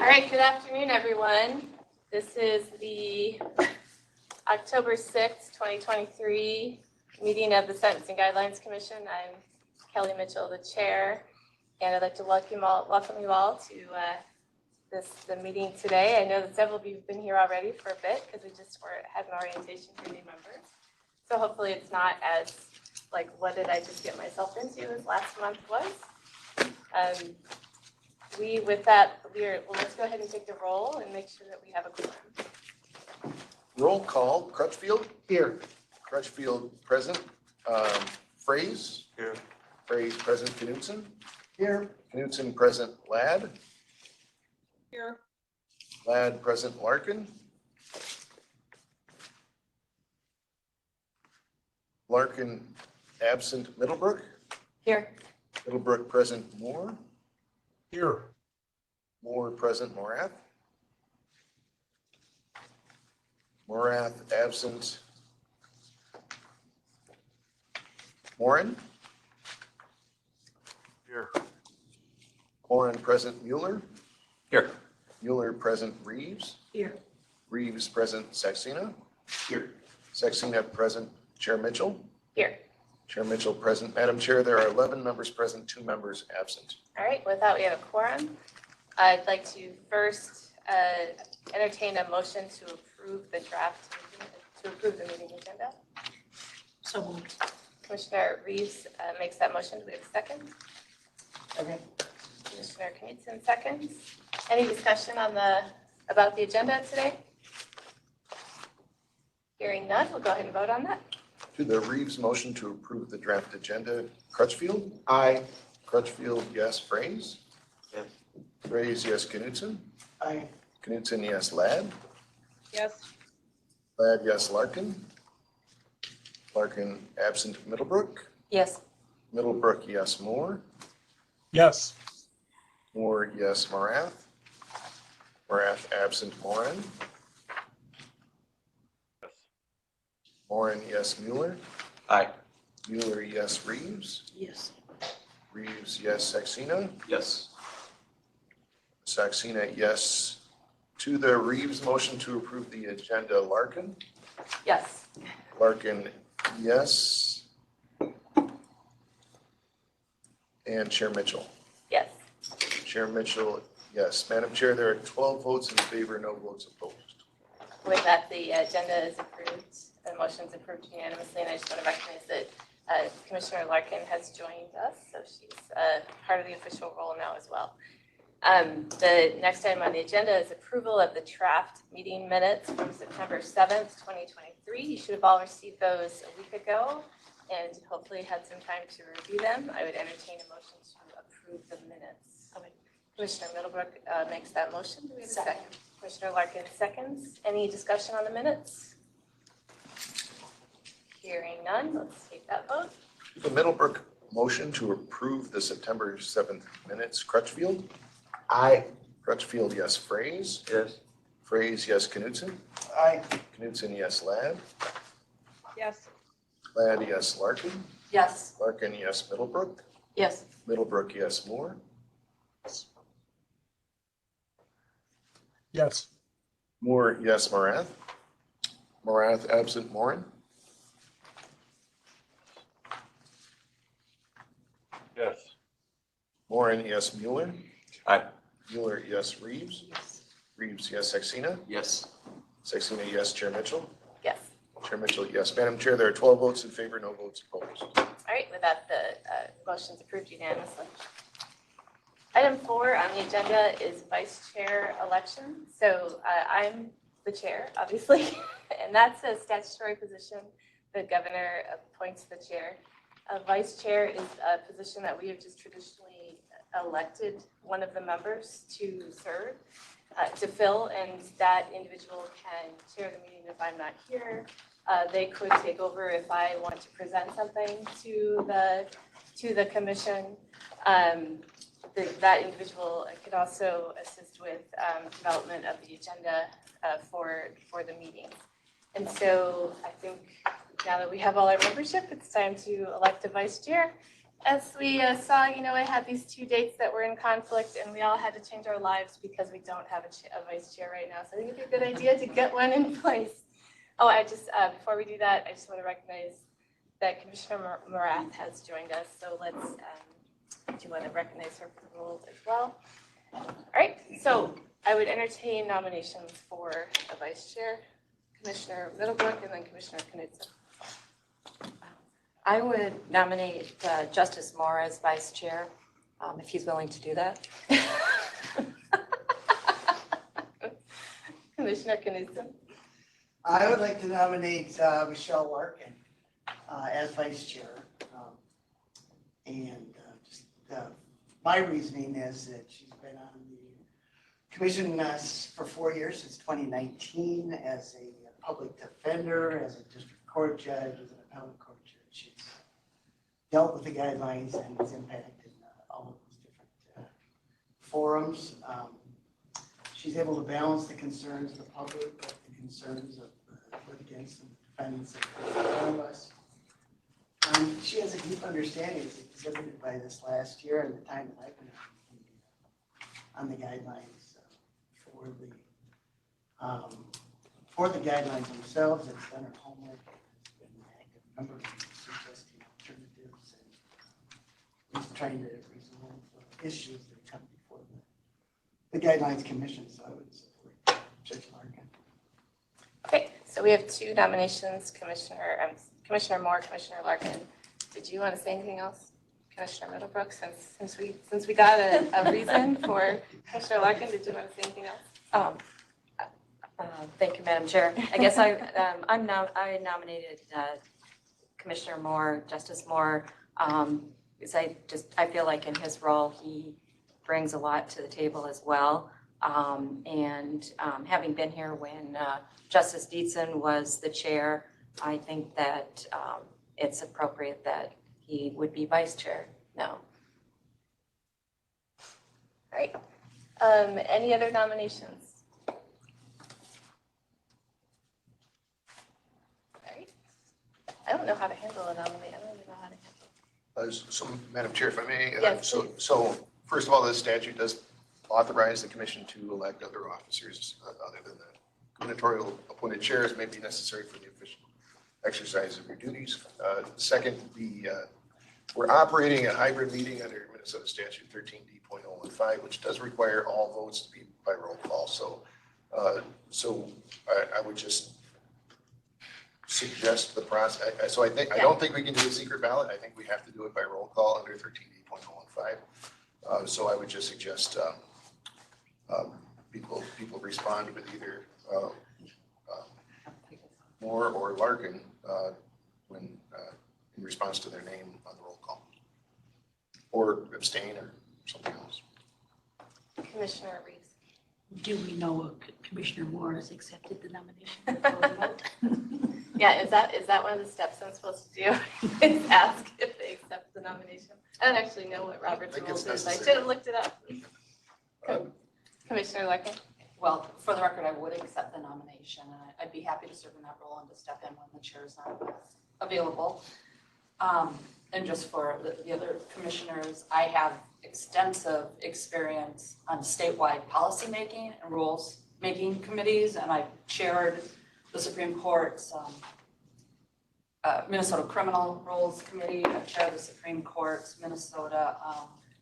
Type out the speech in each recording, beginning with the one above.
right, good afternoon, everyone. This is the October 6th, 2023 meeting of the Sentencing Guidelines Commission. I'm Kelly Mitchell, the chair, and I'd like to welcome you all to the meeting today. I know that several of you have been here already for a bit because we just had an orientation for new members. So hopefully it's not as like, what did I just get myself into as last month was. Let's go ahead and take the roll and make sure that we have a quorum. Roll call. Crutchfield? Here. Crutchfield present. Fraze? Here. Fraze present. Knutson? Here. Knutson present. Ladd? Here. Ladd present. Larkin? Larkin absent. Middlebrook? Here. Middlebrook present. Moore? Here. Moore present. Morath? Morath absent. Morin? Here. Morin present. Mueller? Here. Mueller present. Reeves? Here. Reeves present. Saxena? Here. Saxena present. Chair Mitchell? Here. Chair Mitchell present. Madam Chair, there are 11 members present, 2 members absent. All right, with that, we have a quorum. I'd like to first entertain a motion to approve the meeting agenda. So moved. Commissioner Reeves makes that motion. Do we have a second? Okay. Commissioner Knutson seconds. Any discussion about the agenda today? Hearing none, we'll go ahead and vote on that. To the Reeves motion to approve the draft agenda, Crutchfield? Aye. Crutchfield, yes. Fraze? Yes. Fraze, yes. Knutson? Aye. Knutson, yes. Ladd? Yes. Ladd, yes. Larkin? Larkin absent. Middlebrook? Yes. Middlebrook, yes. Moore? Yes. Moore, yes. Morath? Morath absent. Morin? Morin, yes. Mueller? Aye. Mueller, yes. Reeves? Yes. Reeves, yes. Saxena? Yes. Saxena, yes. To the Reeves motion to approve the agenda, Larkin? Yes. Larkin, yes. And Chair Mitchell? Yes. Chair Mitchell, yes. Madam Chair, there are 12 votes in favor, no votes opposed. With that, the agenda is approved. The motion is approved unanimously, and I just want to recognize that Commissioner Larkin has joined us, so she's part of the official role now as well. The next item on the agenda is approval of the draft meeting minutes from September 7th, 2023. You should have all received those a week ago and hopefully had some time to review them. I would entertain a motion to approve the minutes. Commissioner Middlebrook makes that motion. Do we have a second? Commissioner Larkin seconds. Any discussion on the minutes? Hearing none, let's take that vote. The Middlebrook motion to approve the September 7th minutes, Crutchfield? Aye. Crutchfield, yes. Fraze? Yes. Fraze, yes. Knutson? Aye. Knutson, yes. Ladd? Yes. Ladd, yes. Larkin? Yes. Larkin, yes. Middlebrook? Yes. Middlebrook, yes. Moore? Yes. Moore, yes. Morath? Morath, absent. Morin? Yes. Morin, yes. Mueller? Aye. Mueller, yes. Reeves? Yes. Reeves, yes. Saxena? Yes. Saxena, yes. Chair Mitchell? Yes. Chair Mitchell, yes. Madam Chair, there are 12 votes in favor, no votes opposed. All right, with that, the motion's approved unanimously. Item 4 on the agenda is vice chair election. So I'm the chair, obviously, and that's a statutory position. The governor appoints the chair. A vice chair is a position that we have just traditionally elected one of the members to serve, to fill, and that individual can chair the meeting if I'm not here. They could take over if I want to present something to the commission. That individual could also assist with development of the agenda for the meeting. And so I think now that we have all our membership, it's time to elect a vice chair. as we saw, I had these two dates that were in conflict, and we all had to change our lives because we don't have a vice chair right now. So I think it'd be a good idea to get one in place. Oh, I just, before we do that, I just want to recognize that Commissioner Morath has joined us. So let's, do you want to recognize her for the role as well? All right, so I would entertain nominations for a vice chair, Commissioner Middlebrook, and then Commissioner Knudsen. I would nominate Justice Moore as vice chair, if he's willing to do that. Commissioner Knudsen. I would like to nominate Michelle Larkin as vice chair. My reasoning is that she's been on the commission for 4 years, since 2019, as a public defender, as a district court judge, as an appellate court judge. She's dealt with the guidelines and has impacted all of those different forums. She's able to balance the concerns of the public with the concerns of litigants and defendants that are in front of us. She has a deep understanding, as exhibited by this last year and the time that I've been on the guidelines for the guidelines themselves. It's done her homework. It's been an active member of suggesting alternatives and is trying to resolve issues that come before the Guidelines Commission. So I would support Judge Larkin. Okay, so we have two nominations, Commissioner Moore, Commissioner Larkin. Did you want to say anything else, Commissioner Middlebrook? Since we got a reason for Commissioner Larkin, did you want to say anything else? Thank you, Madam Chair. I guess I nominated Commissioner Moore, Justice Moore, because I feel like in his role he brings a lot to the table as well. Having been here when Justice Dietzen was the chair, I think that it's appropriate that he would be vice chair now. All right. Any other nominations? All right. I don't know how to handle a nomination. I don't even know how to handle it. So, Madam Chair, if I may, Yes, so first of all, the statute does authorize the commission to elect other officers other than the gubernatorial appointed chairs may be necessary for the official exercise of your duties. Second, we're operating a hybrid meeting under Minnesota Statute 13D.015, which does require all votes to be by roll call. So I would just suggest the process. I don't think we can do a secret ballot. I think we have to do it by roll call under 13D.015. So I would just suggest people respond with either Moore or Larkin when in response to their name on the roll call, or abstain or something else. Commissioner Reeves. Do we know Commissioner Moore has accepted the nomination? Yeah, is that one of the steps I'm supposed to do? Is ask if they accept the nomination. I don't actually know what Robert's rules is. I should have looked it up. Commissioner Larkin. Well, for the record, I would accept the nomination. I'd be happy to serve in that role and to step in when the chair is not available. And just for the other commissioners, I have extensive experience on statewide policymaking and rules making committees, and I've chaired the Supreme Court's Minnesota Criminal Rules Committee. I've chaired the Supreme Court's Minnesota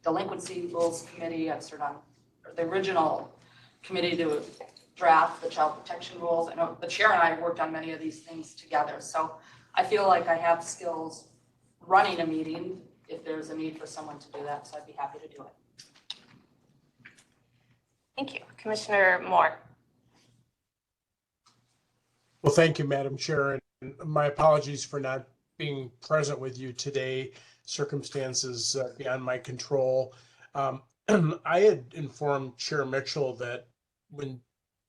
Delinquency Rules Committee. I've served on the original committee to draft the child protection rules. I know the chair and I worked on many of these things together. So I feel like I have skills running a meeting if there's a need for someone to do that. So I'd be happy to do it. Thank you. Commissioner Moore. Well, thank you, Madam Chair. And my apologies for not being present with you today. Circumstances beyond my control. I had informed Chair Mitchell that when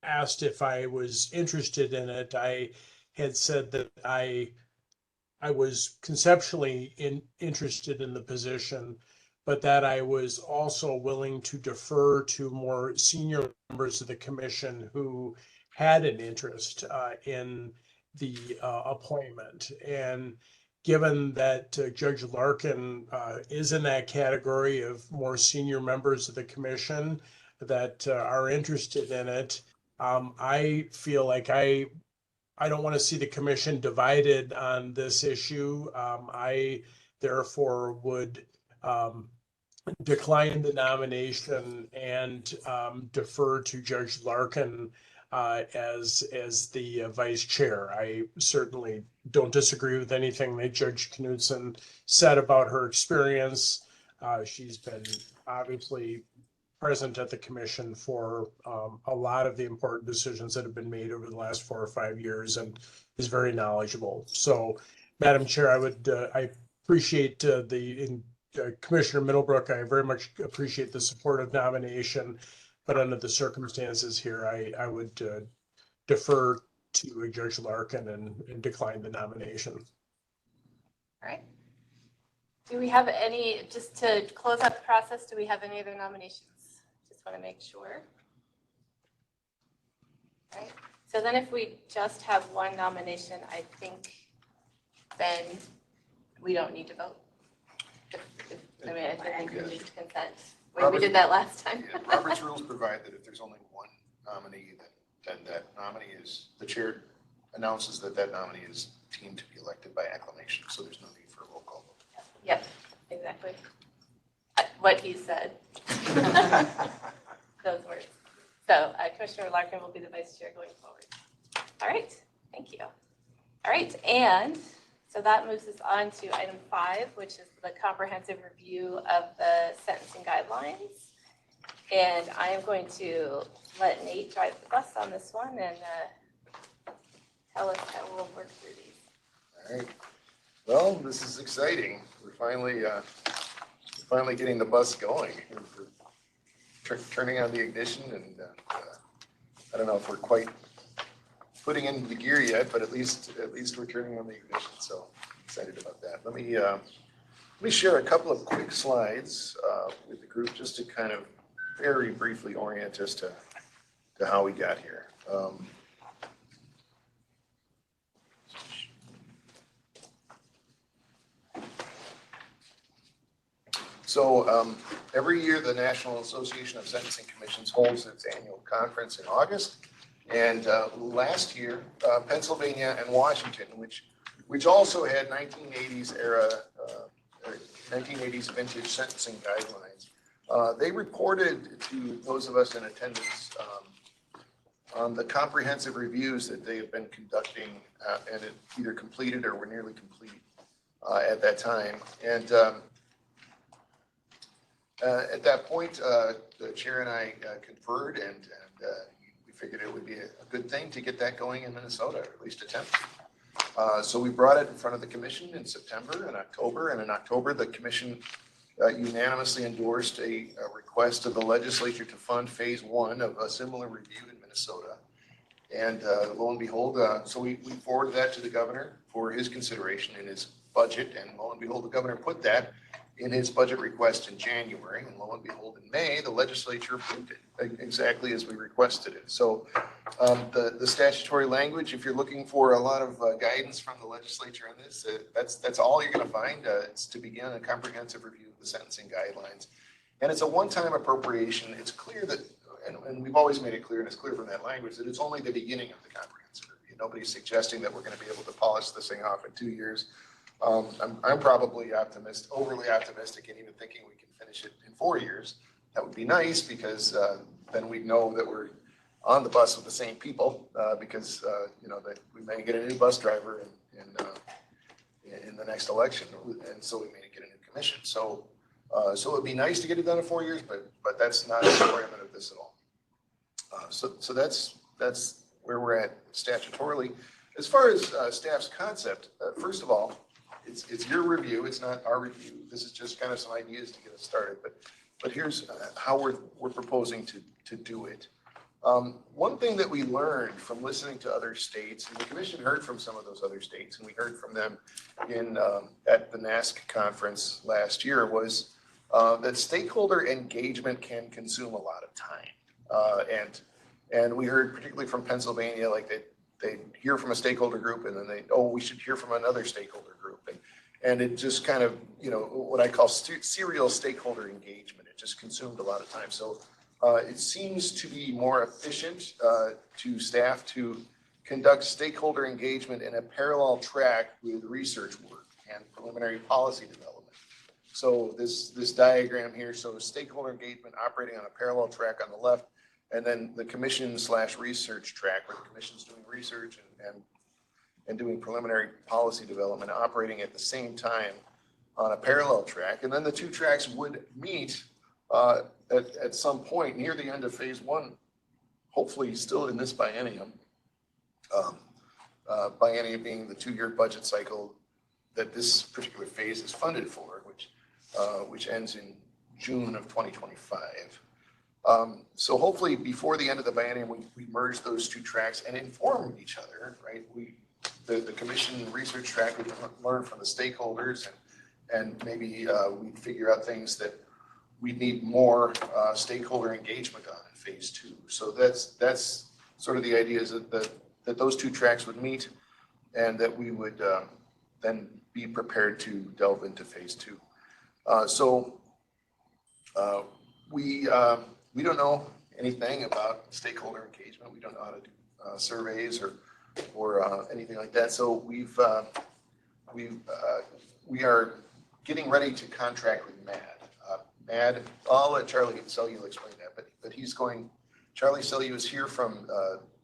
asked if I was interested in it, I had said that I was conceptually interested in the position, but that I was also willing to defer to more senior members of the commission who had an interest in the appointment. And given that Judge Larkin is in that category of more senior members of the commission that are interested in it, I feel like I don't want to see the commission divided on this issue. I therefore would decline the nomination and defer to Judge Larkin as the vice chair. I certainly don't disagree with anything that Judge Knudsen said about her experience. She's been obviously present at the commission for a lot of the important decisions that have been made over the last 4 or 5 years and is very knowledgeable. So, Madam Chair, I appreciate Commissioner Middlebrook. I very much appreciate the supportive nomination, but under the circumstances here, I would defer to Judge Larkin and decline the nomination. All right. Do we have any, just to close out the process, do we have any other nominations? Just want to make sure. All right. So then if we just have one nomination, I think then we don't need to vote. I think we need consent. We did that last time. Yeah, Robert's rules provide that if there's only one nominee, then that nominee is, the chair announces that that nominee is deemed to be elected by acclamation, so there's no need for a roll call vote. Yep, exactly. What he said. Those words. So Commissioner Larkin will be the vice chair going forward. All right, thank you. All right, and so that moves us on to item 5, which is the comprehensive review of the sentencing guidelines. And I am going to let Nate drive the bus on this one and tell us how we'll work through these. All right. Well, this is exciting. We're finally getting the bus going. We're turning on the ignition, and I don't know if we're quite putting in the gear yet, but at least we're turning on the ignition. So excited about that. Let me share a couple of quick slides with the group just to kind of very briefly orient us to how we got here. So every year, the National Association of Sentencing Commissions holds its annual conference in August. And last year, Pennsylvania and Washington, which also had 1980s era, 1980s vintage sentencing guidelines, they reported to those of us in attendance on the comprehensive reviews that they have been conducting and it either completed or were nearly complete at that time. And at that point, the chair and I conferred, and we figured it would be a good thing to get that going in Minnesota, or at least attempt to. So we brought it in front of the commission in September and October, and in October, the commission unanimously endorsed a request of the legislature to fund phase 1 of a similar review in Minnesota. And lo and behold, so we forwarded that to the governor for his consideration in his budget, and lo and behold, the governor put that in his budget request in January, and lo and behold, in May, the legislature approved it exactly as we requested it. So the statutory language, if you're looking for a lot of guidance from the legislature on this, that's all you're going to find. It's to begin a comprehensive review of the sentencing guidelines. And it's a one-time appropriation. It's clear that, and we've always made it clear, and it's clear from that language, that it's only the beginning of the comprehensive review. Nobody's suggesting that we're going to be able to polish this thing off in 2 years. I'm probably overly optimistic in even thinking we can finish it in 4 years. That would be nice because then we know that we're on the bus with the same people because that we may get a new bus driver in the next election, and so we may get a new commission. So it would be nice to get it done in 4 years, but that's not a requirement of this at all. So that's where we're at statutorily. As far as staff's concept, first of all, it's your review. It's not our review. This is just kind of some ideas to get us started. But here's how we're proposing to do it. One thing that we learned from listening to other states, and the commission heard from some of those other states, and we heard from them at the NASC conference last year, was that stakeholder engagement can consume a lot of time. And we heard particularly from Pennsylvania, like they hear from a stakeholder group and then we should hear from another stakeholder group. And it just kind of, what I call serial stakeholder engagement. It just consumed a lot of time. So it seems to be more efficient to staff to conduct stakeholder engagement in a parallel track with research work and preliminary policy development. So this diagram here shows stakeholder engagement operating on a parallel track on the left, and then the commission/research track where the commission's doing research and doing preliminary policy development operating at the same time on a parallel track. And then the two tracks would meet at some point near the end of phase one, hopefully still in this biennium. Biennium being the 2-year budget cycle that this particular phase is funded for, which ends in June of 2025. So hopefully before the end of the biennium, we merge those two tracks and inform each other, right? The commission research track, we can learn from the stakeholders and maybe we'd figure out things that we need more stakeholder engagement on in phase 2. So that's sort of the idea, is that those two tracks would meet and that we would then be prepared to delve into phase 2. So we don't know anything about stakeholder engagement. We don't know how to do surveys or anything like that. So we are getting ready to contract with MAD. MAD, I'll let Charlie Selyu explain that, but Charlie Selyu is here from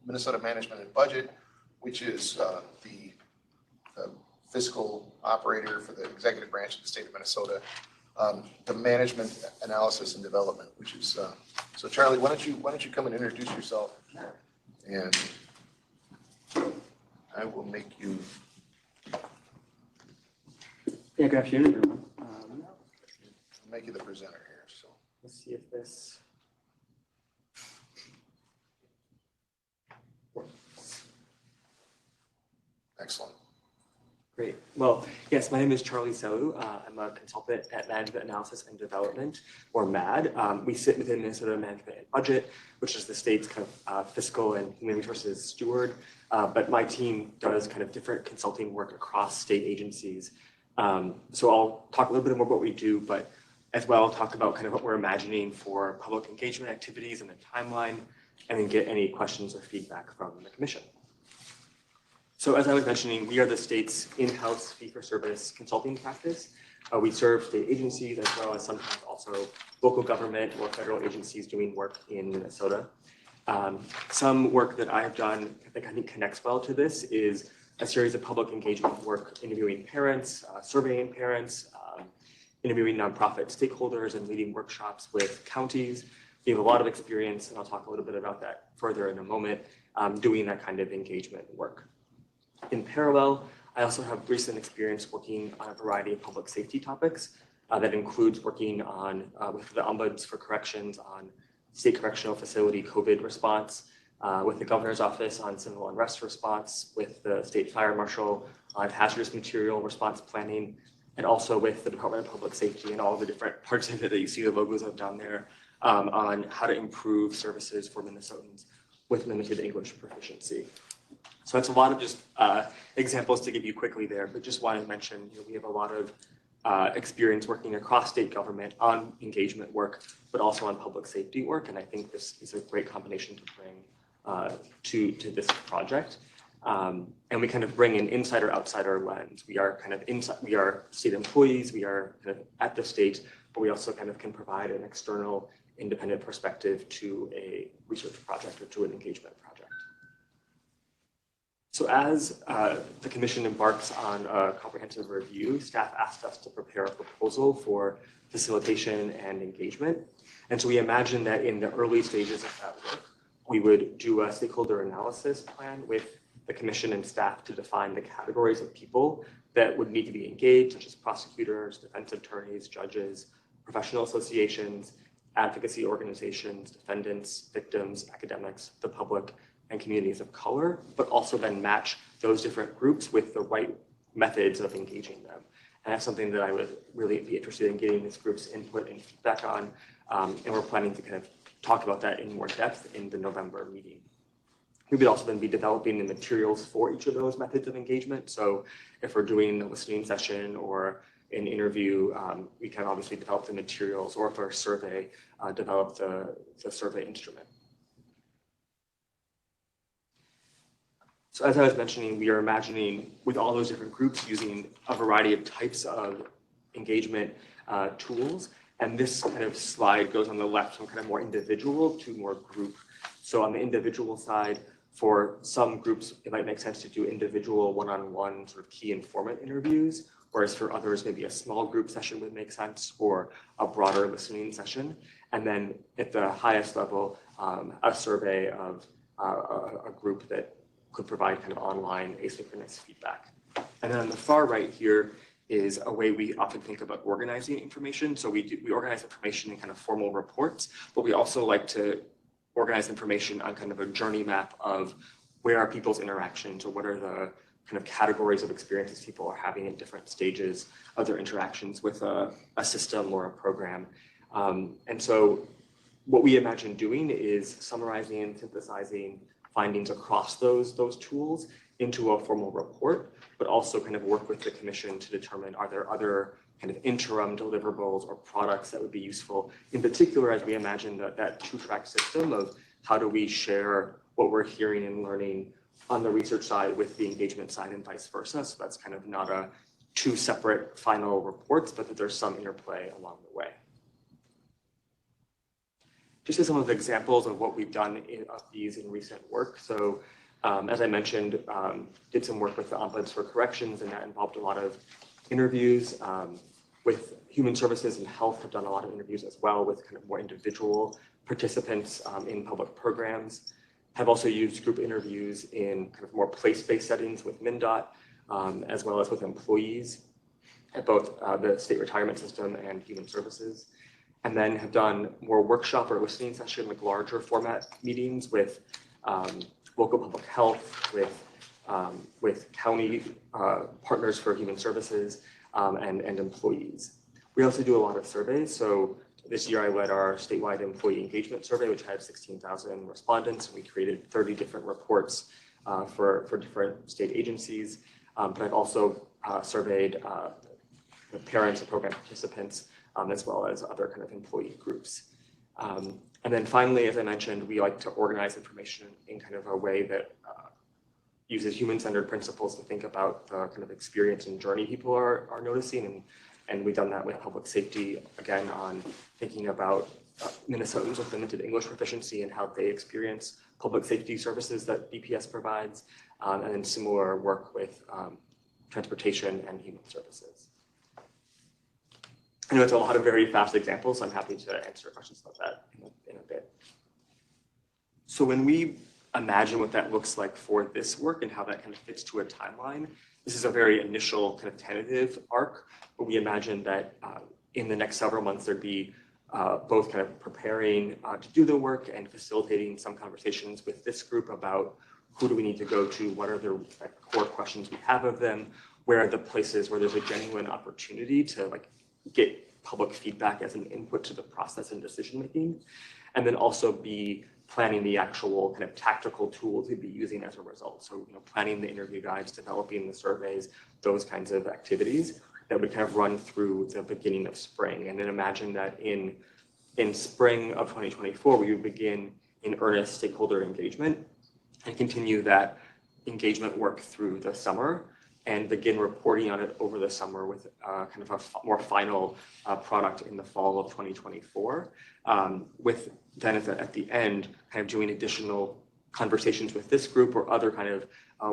Minnesota Management and Budget, which is the fiscal operator for the executive branch of the state of Minnesota, the management analysis and development, which is, so Charlie, why don't you come and introduce yourself? And I will make you. Yeah, good afternoon, everyone. Make you the presenter here, so. Let's see if this works. Excellent. Great. Well, yes, my name is Charlie Selyu. I'm a consultant at Management Analysis and Development, or MAD. We sit within Minnesota Management and Budget, which is the state's kind of fiscal and human resources steward. But my team does kind of different consulting work across state agencies. So I'll talk a little bit more about what we do, but as well talk about kind of what we're imagining for public engagement activities and the timeline, and then get any questions or feedback from the commission. So as I was mentioning, we are the state's in-house fee-for-service consulting practice. We serve state agencies as well as sometimes also local government or federal agencies doing work in Minnesota. Some work that I have done that I think connects well to this is a series of public engagement work, interviewing parents, surveying parents, interviewing nonprofit stakeholders and leading workshops with counties. We have a lot of experience, and I'll talk a little bit about that further in a moment, doing that kind of engagement work. In parallel, I also have recent experience working on a variety of public safety topics that includes working on with the Ombuds for Corrections on state correctional facility COVID response, with the governor's office on civil unrest response, with the state fire marshal on hazardous material response planning, and also with the Department of Public Safety and all the different parts of it that you see the logos of down there on how to improve services for Minnesotans with limited English proficiency. So that's a lot of just examples to give you quickly there, but just want to mention, we have a lot of experience working across state government on engagement work, but also on public safety work. And I think this is a great combination to bring to this project. And we kind of bring an insider-outsider lens. We are kind of we are state employees, we are kind of at the state, but we also kind of can provide an external independent perspective to a research project or to an engagement project. So as the commission embarks on a comprehensive review, staff asked us to prepare a proposal for facilitation and engagement. And so we imagine that in the early stages of that work, we would do a stakeholder analysis plan with the commission and staff to define the categories of people that would need to be engaged, such as prosecutors, defense attorneys, judges, professional associations, advocacy organizations, defendants, victims, academics, the public, and communities of color, but also then match those different groups with the right methods of engaging them. And that's something that I would really be interested in getting this group's input and feedback on. And we're planning to kind of talk about that in more depth in the November meeting. We would also then be developing the materials for each of those methods of engagement. So if we're doing a listening session or an interview, we can obviously develop the materials, or if we're a survey, develop the survey instrument. So as I was mentioning, we are imagining with all those different groups using a variety of types of engagement tools. And this kind of slide goes on the left from kind of more individual to more group. So on the individual side, for some groups, it might make sense to do individual one-on-one sort of key informant interviews, whereas for others, maybe a small group session would make sense, or a broader listening session. And then at the highest level, a survey of a group that could provide kind of online asynchronous feedback. And then on the far right here is a way we often think about organizing information. So we organize information in kind of formal reports, but we also like to organize information on kind of a journey map of where are people's interactions, or what are the kind of categories of experiences people are having at different stages of their interactions with a system or a program. And so what we imagine doing is summarizing and synthesizing findings across those tools into a formal report, but also kind of work with the commission to determine, are there other kind of interim deliverables or products that would be useful, in particular as we imagine that two-track system of how do we share what we're hearing and learning on the research side with the engagement side and vice versa. So that's kind of not two separate final reports, but that there's some interplay along the way. Just as some of the examples of what we've done of these in recent work. So as I mentioned, did some work with the Ombuds for Corrections, and that involved a lot of interviews with Human Services and Health. Have done a lot of interviews as well with kind of more individual participants in public programs. Have also used group interviews in kind of more place-based settings with MnDOT, as well as with employees at both the state retirement system and Human Services. And then have done more workshop or listening session, like larger format meetings with local public health, with county partners for Human Services, and employees. We also do a lot of surveys. So this year I led our statewide employee engagement survey, which had 16,000 respondents, and we created 30 different reports for different state agencies. But I've also surveyed the parents and program participants, as well as other kind of employee groups. And then finally, as I mentioned, we like to organize information in kind of a way that uses human-centered principles to think about the kind of experience and journey people are noticing. And we've done that with public safety, again, on thinking about Minnesotans with limited English proficiency and how they experience public safety services that DPS provides, and then similar work with transportation and Human Services. I know it's a lot of very fast examples, so I'm happy to answer questions about that in a bit. So when we imagine what that looks like for this work and how that kind of fits to a timeline, this is a very initial kind of tentative arc, but we imagine that in the next several months, there'd be both kind of preparing to do the work and facilitating some conversations with this group about who do we need to go to, what are the core questions we have of them, where are the places where there's a genuine opportunity to get public feedback as an input to the process and decision making, and then also be planning the actual kind of tactical tools we'd be using as a result. So, planning the interview guides, developing the surveys, those kinds of activities that would kind of run through the beginning of spring. And then imagine that in spring of 2024, we would begin in earnest stakeholder engagement and continue that engagement work through the summer and begin reporting on it over the summer with kind of a more final product in the fall of 2024, with then at the end kind of doing additional conversations with this group or other kind of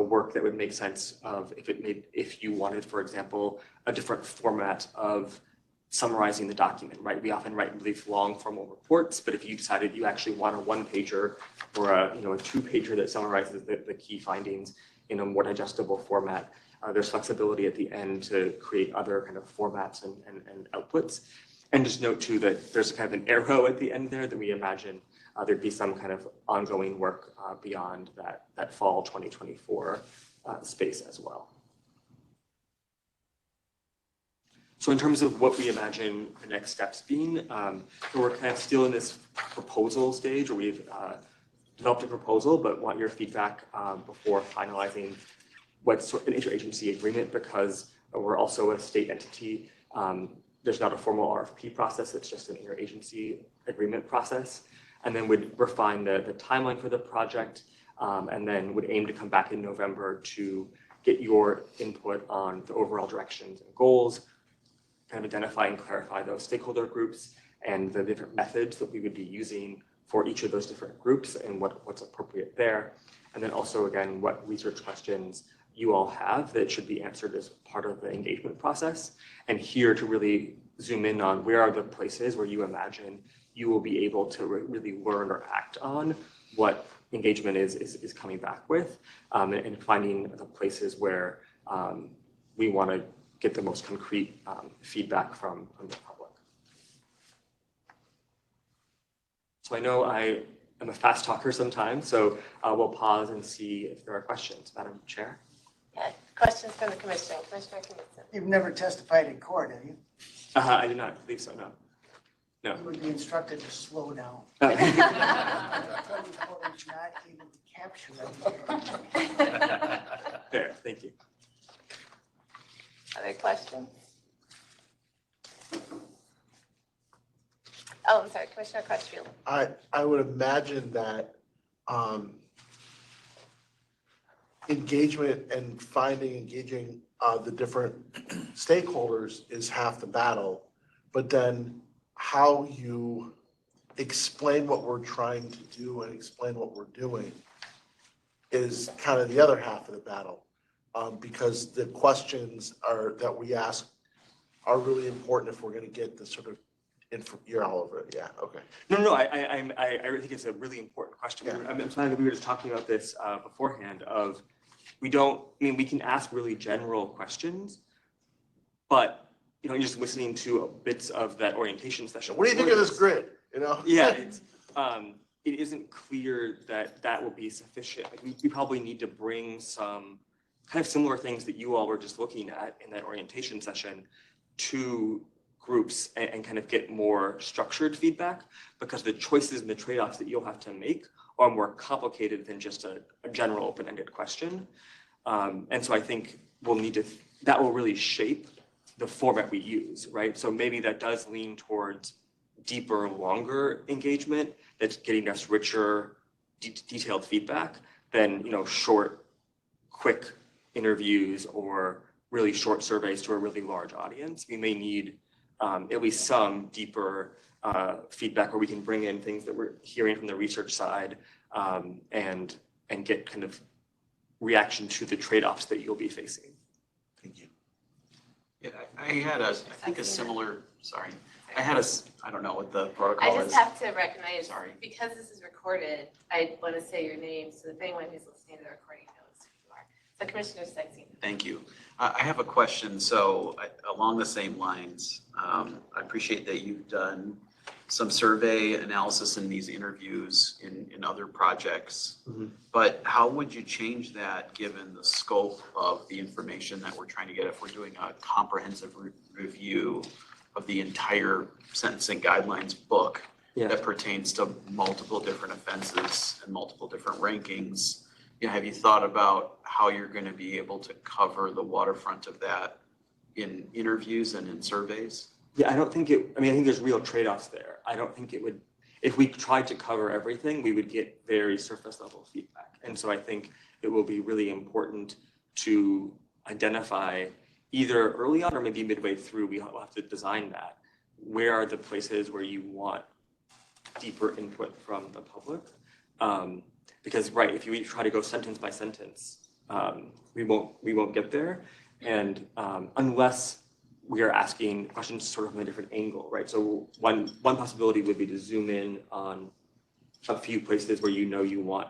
work that would make sense of if you wanted, for example, a different format of summarizing the document, right? We often write really long formal reports, but if you decided you actually want a one-pager or a two-pager that summarizes the key findings in a more digestible format, there's flexibility at the end to create other kind of formats and outputs. And just note too that there's kind of an arrow at the end there that we imagine there'd be some kind of ongoing work beyond that fall 2024 space as well. So in terms of what we imagine the next steps being, we're kind of still in this proposal stage where we've developed a proposal, but want your feedback before finalizing what's an interagency agreement, because we're also a state entity. There's not a formal RFP process, it's just an interagency agreement process. And then would refine the timeline for the project, and then would aim to come back in November to get your input on the overall directions and goals, kind of identify and clarify those stakeholder groups and the different methods that we would be using for each of those different groups and what's appropriate there. And then also, again, what research questions you all have that should be answered as part of the engagement process. And here to really zoom in on where are the places where you imagine you will be able to really learn or act on what engagement is coming back with, and finding the places where we want to get the most concrete feedback from the public. So I know I am a fast talker sometimes, so we'll pause and see if there are questions. Madam Chair? Yeah, questions from the commission. Commissioner Knudsen. You've never testified in court, have you? I do not believe so, no. No. You would be instructed to slow down. Oh. Reporters not able to capture everything. Fair, thank you. Other questions? Oh, I'm sorry, Commissioner Crutchfield. I would imagine that engagement and engaging the different stakeholders is half the battle, but then how you explain what we're trying to do and explain what we're doing is kind of the other half of the battle, because the questions that we ask are really important if we're going to get the sort of you're all over it. Yeah. Okay. No. I really think it's a really important question. Yeah. I'm glad that we were just talking about this beforehand. We can ask really general questions, but just listening to bits of that orientation session. What do you think of this grid? Yeah, it isn't clear that will be sufficient. Like we probably need to bring some kind of similar things that you all were just looking at in that orientation session to groups and kind of get more structured feedback, because the choices and the trade-offs that you'll have to make are more complicated than just a general open-ended question. And so I think that will really shape the format we use, right? So maybe that does lean towards deeper, longer engagement that's getting us richer, detailed feedback than, short, quick interviews or really short surveys to a really large audience. We may need at least some deeper feedback where we can bring in things that we're hearing from the research side, and get kind of reaction to the trade-offs that you'll be facing. Thank you. Yeah, I had I don't know what the protocol I is. just have to recognize, Sorry. because this is recorded, I want to say your name so that anyone who's listening to the recording knows who you are. So Commissioner Sexton. Thank you. I have a question. So along the same lines, I appreciate that you've done some survey analysis in these interviews in other projects. Mm-hmm. But how would you change that given the scope of the information that we're trying to get if we're doing a comprehensive review of the entire sentencing guidelines book that pertains to multiple different offenses and multiple different rankings? Have you thought about how you're going to be able to cover the waterfront of that in interviews and in surveys? Yeah, I think there's real trade-offs there. I don't think it would, if we tried to cover everything, we would get very surface level feedback. And so I think it will be really important to identify either early on or maybe midway through, we'll have to design that. Where are the places where you want deeper input from the public? Because if you try to go sentence by sentence, we won't get there. And unless we are asking questions sort of from a different angle, right? So one possibility would be to zoom in on a few places where you want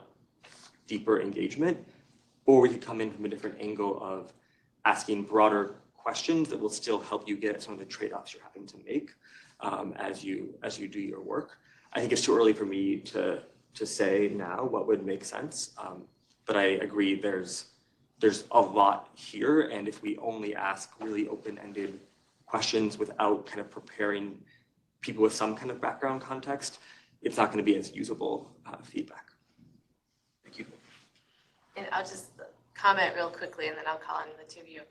deeper engagement, or we could come in from a different angle of asking broader questions that will still help you get at some of the trade-offs you're having to make as you do your work. I think it's too early for me to say now what would make sense, but I agree there's a lot here, and if we only ask really open-ended questions without kind of preparing people with some kind of background context, it's not going to be as usable feedback. and I'll just comment real quickly and then I'll call on the two of you.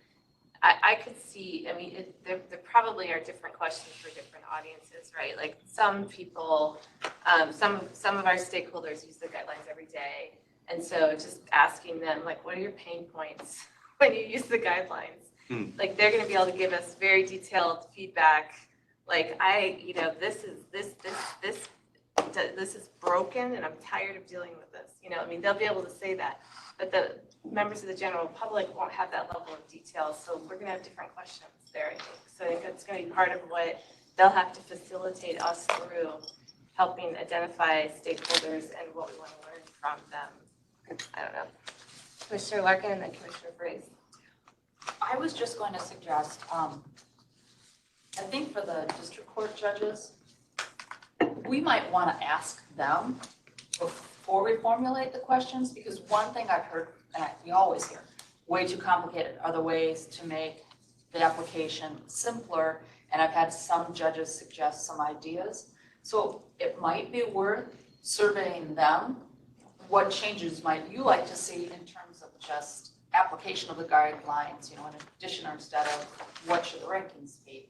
I could see, I mean, there probably are different questions for different audiences, right? Like some people, some of our stakeholders use the guidelines every day. And so just asking them, like, what are your pain points when you use the guidelines? Like they're gonna be able to give us very detailed feedback. Like this is broken and I'm tired of dealing with this. I mean, they'll be able to say that, but the members of the general public won't have that level of detail. So we're gonna have different questions there, I think. So I think that's gonna be part of what they'll have to facilitate us through, helping identify stakeholders and what we want to learn from them. I don't know. Commissioner Larkin and then Commissioner Fraze. I was just going to suggest, I think for the district court judges, we might want to ask them before we formulate the questions, because one thing I've heard, and we always hear, way too complicated are the ways to make the application simpler, and I've had some judges suggest some ideas. So it might be worth surveying them. What changes might you like to see in terms of just application of the guidelines, in addition or instead of what should the rankings be?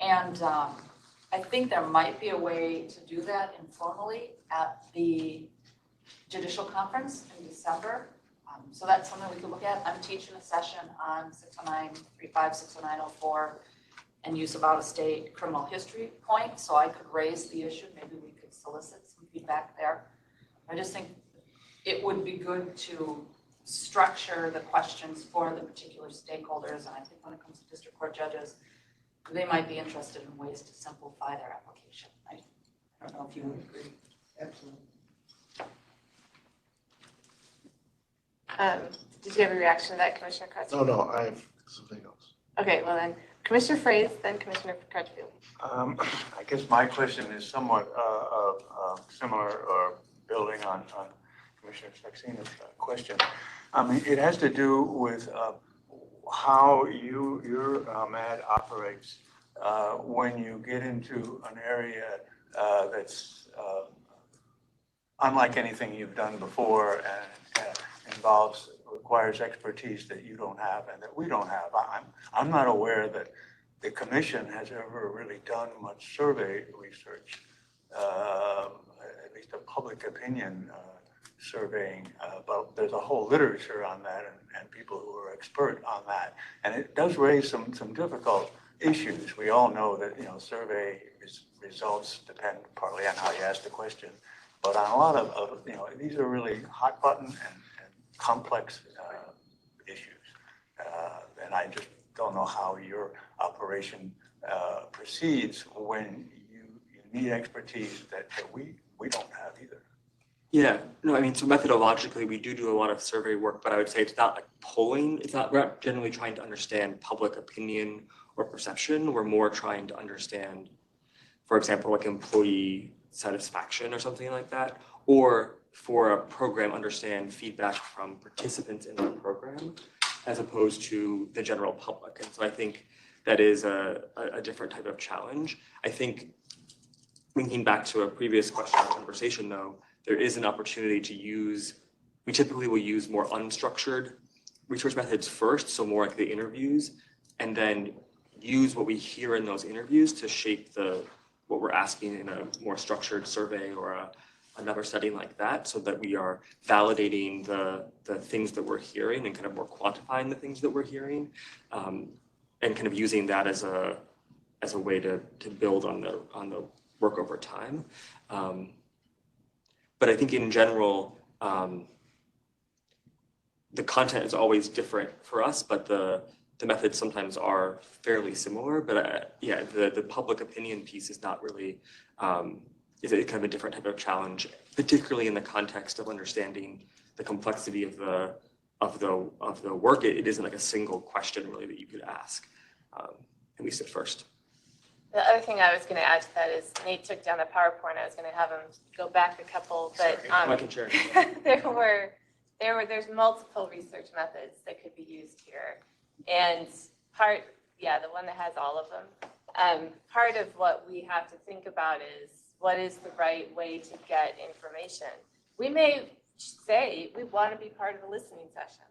And I think there might be a way to do that informally at the judicial conference in December. So that's something we could look at. I'm teaching a session on 609-35, 609-04, and use of out-of-state criminal history points, so I could raise the issue. Maybe we could solicit some feedback there. I just think it would be good to structure the questions for the particular stakeholders, and I think when it comes to district court judges, they might be interested in ways to simplify their application. I don't know if you would agree. Absolutely. Did you have a reaction to that, Commissioner Crutchfield? No, I have something else. Okay, well then, Commissioner Fraze, then Commissioner Crutchfield. I guess my question is somewhat similar or building on Commissioner Saxena's question. I mean, it has to do with how your MAD operates when you get into an area that's unlike anything you've done before and requires expertise that you don't have and that we don't have. I'm not aware that the commission has ever really done much survey research, at least a public opinion surveying, but there's a whole literature on that and people who are expert on that. And it does raise some difficult issues. We all know that, survey results depend partly on how you ask the question, but on a lot of these are really hot button and complex issues. And I just don't know how your operation proceeds when you need expertise that we don't have either. Yeah, no, I mean, so methodologically, we do a lot of survey work, but I would say it's not like polling. We're not generally trying to understand public opinion or perception. We're more trying to understand, for example, like employee satisfaction or something like that, or for a program, understand feedback from participants in the program as opposed to the general public. And so I think that is a different type of challenge. I think linking back to a previous question or conversation though, there is an opportunity to we typically will use more unstructured research methods first, so more like the interviews, and then use what we hear in those interviews to shape what we're asking in a more structured survey or another setting like that, so that we are validating the things that we're hearing and kind of more quantifying the things that we're hearing, and kind of using that as a way to build on the work over time. But I think in general, the content is always different for us, but the methods sometimes are fairly similar. But yeah, the public opinion piece is not really, is a kind of a different type of challenge, particularly in the context of understanding the complexity of the work. It isn't like a single question really that you could ask, at least at first. The other thing I was going to add to that is Nate took down the PowerPoint. I was going to have him go back a couple, but I can share. there's multiple research methods that could be used here, and the one that has all of them. Part of what we have to think about is what is the right way to get information. We may say, we want to be part of a listening session,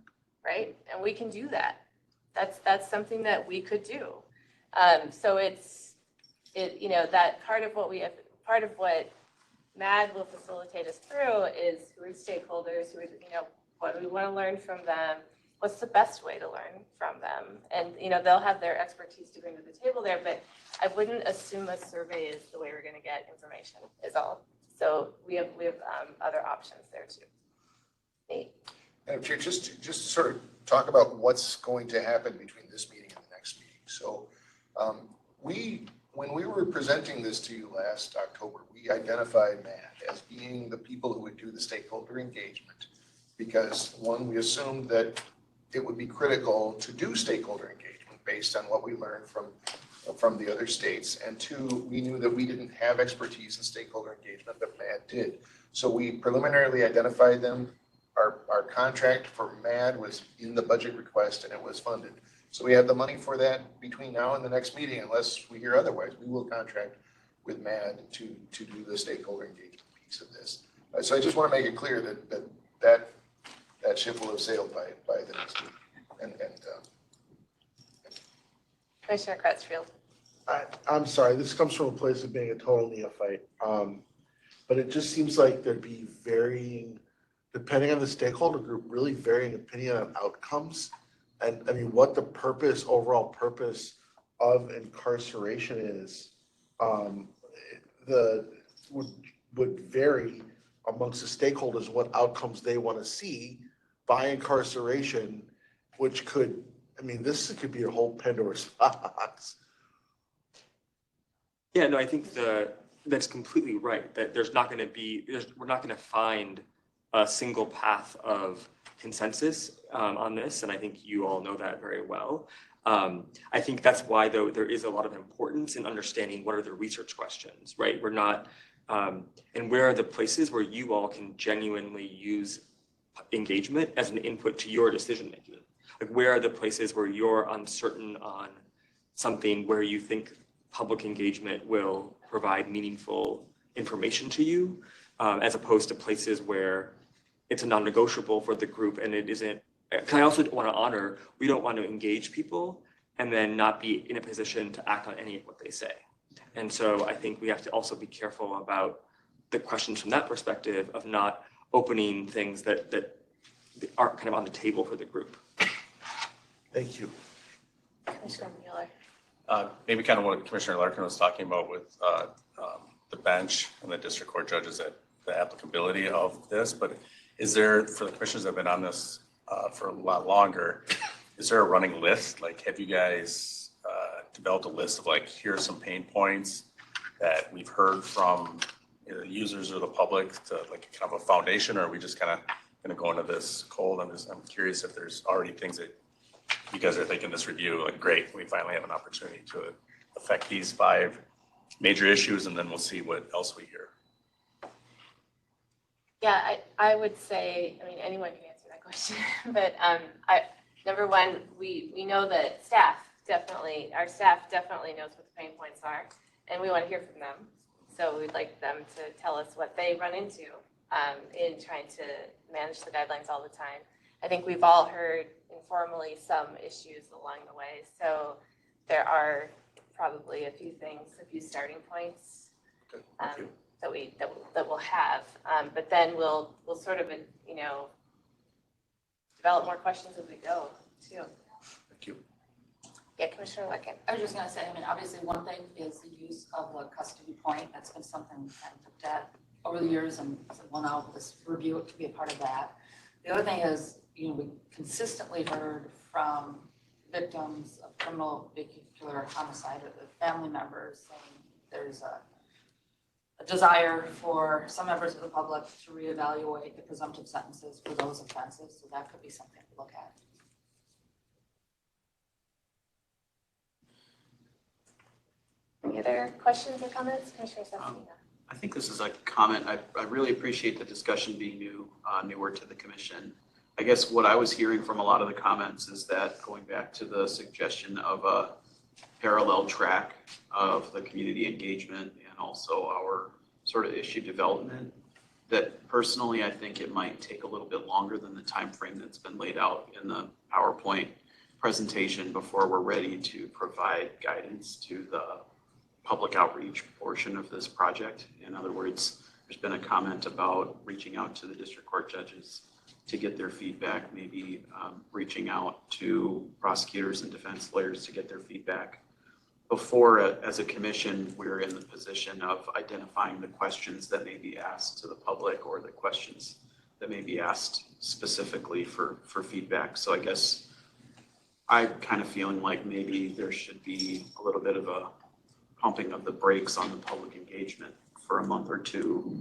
right? And we can do that. That's something that we could do. So that part of what MAD will facilitate us through is who are stakeholders, what do we want to learn from them? What's the best way to learn from them? And, they'll have their expertise to bring to the table there, but I wouldn't assume a survey is the way we're going to get information is all. So we have other options there too. Nate? Madam Chair, just to sort of talk about what's going to happen between this meeting and the next meeting. So when we were presenting this to you last October, we identified MAD as being the people who would do the stakeholder engagement because, one, we assumed that it would be critical to do stakeholder engagement based on what we learned from the other states. And two, we knew that we didn't have expertise in stakeholder engagement, but MAD did. So we preliminarily identified them. Our contract for MAD was in the budget request and it was funded. So we have the money for that between now and the next meeting, unless we hear otherwise. We will contract with MAD to do the stakeholder engagement piece of this. So I just want to make it clear that ship will have sailed by the next meeting. Commissioner Crutchfield. I'm sorry, this comes from a place of being a total neophyte. But it just seems like there'd be varying, depending on the stakeholder group, really varying opinion on outcomes. And I mean, what the overall purpose of incarceration is, would vary amongst the stakeholders, what outcomes they want to see by incarceration, which could, this could be a whole Pandora's box. Yeah, no, I think that's completely right, that we're not going to find a single path of consensus on this, and I think you all know that very well. I think that's why, though, there is a lot of importance in understanding what are the research questions, right? We're not, and where are the places where you all can genuinely use engagement as an input to your decision making? Like, where are the places where you're uncertain on something where you think public engagement will provide meaningful information to you, as opposed to places where it's a non-negotiable for the group and it isn't. I also want to honor, we don't want to engage people and then not be in a position to act on any of what they say. And so I think we have to also be careful about the questions from that perspective of not opening things that aren't kind of on the table for the group. Thank you. Commissioner Mueller. Maybe kind of what Commissioner Larkin was talking about with the bench and the district court judges, at the applicability of this, but is there, for the commissioners that have been on this for a lot longer, is there a running list? Like, have you guys developed a list of, like, here are some pain points that we've heard from either users or the public to, like, kind of a foundation, or are we just kind of going to go into this cold? I'm curious if there's already things that you guys are thinking this review, like, great, we finally have an opportunity to affect these 5 major issues, and then we'll see what else we hear. Yeah, I would say, anyone can answer that question, but number one, we know that our staff definitely knows what the pain points are, and we want to hear from them. So we'd like them to tell us what they run into in trying to manage the guidelines all the time. I think we've all heard informally some issues along the way, so there are probably a few starting points that we'll have, but then we'll sort of develop more questions as we go too. Thank you. Yeah, Commissioner Larkin. I was just going to say, obviously one thing is the use of the custody point. That's been something I've looked at over the years and said, well, now this review, it could be a part of that. The other thing is, we consistently heard from victims of criminal vehicular homicide or the family members saying there's a desire for some members of the public to reevaluate the presumptive sentences for those offenses. So that could be something to look at. Any other questions or comments, Commissioner Sestina? I think this is a comment. I really appreciate the discussion being newer to the commission. I guess what I was hearing from a lot of the comments is that going back to the suggestion of a parallel track of the community engagement and also our sort of issue development, that personally, I think it might take a little bit longer than the time frame that's been laid out in the PowerPoint presentation before we're ready to provide guidance to the public outreach portion of this project. In other words, there's been a comment about reaching out to the district court judges to get their feedback, maybe reaching out to prosecutors and defense lawyers to get their feedback. Before, as a commission, we're in the position of identifying the questions that may be asked to the public or the questions that may be asked specifically for feedback. So I guess I'm kind of feeling like maybe there should be a little bit of a pumping of the brakes on the public engagement for a month or two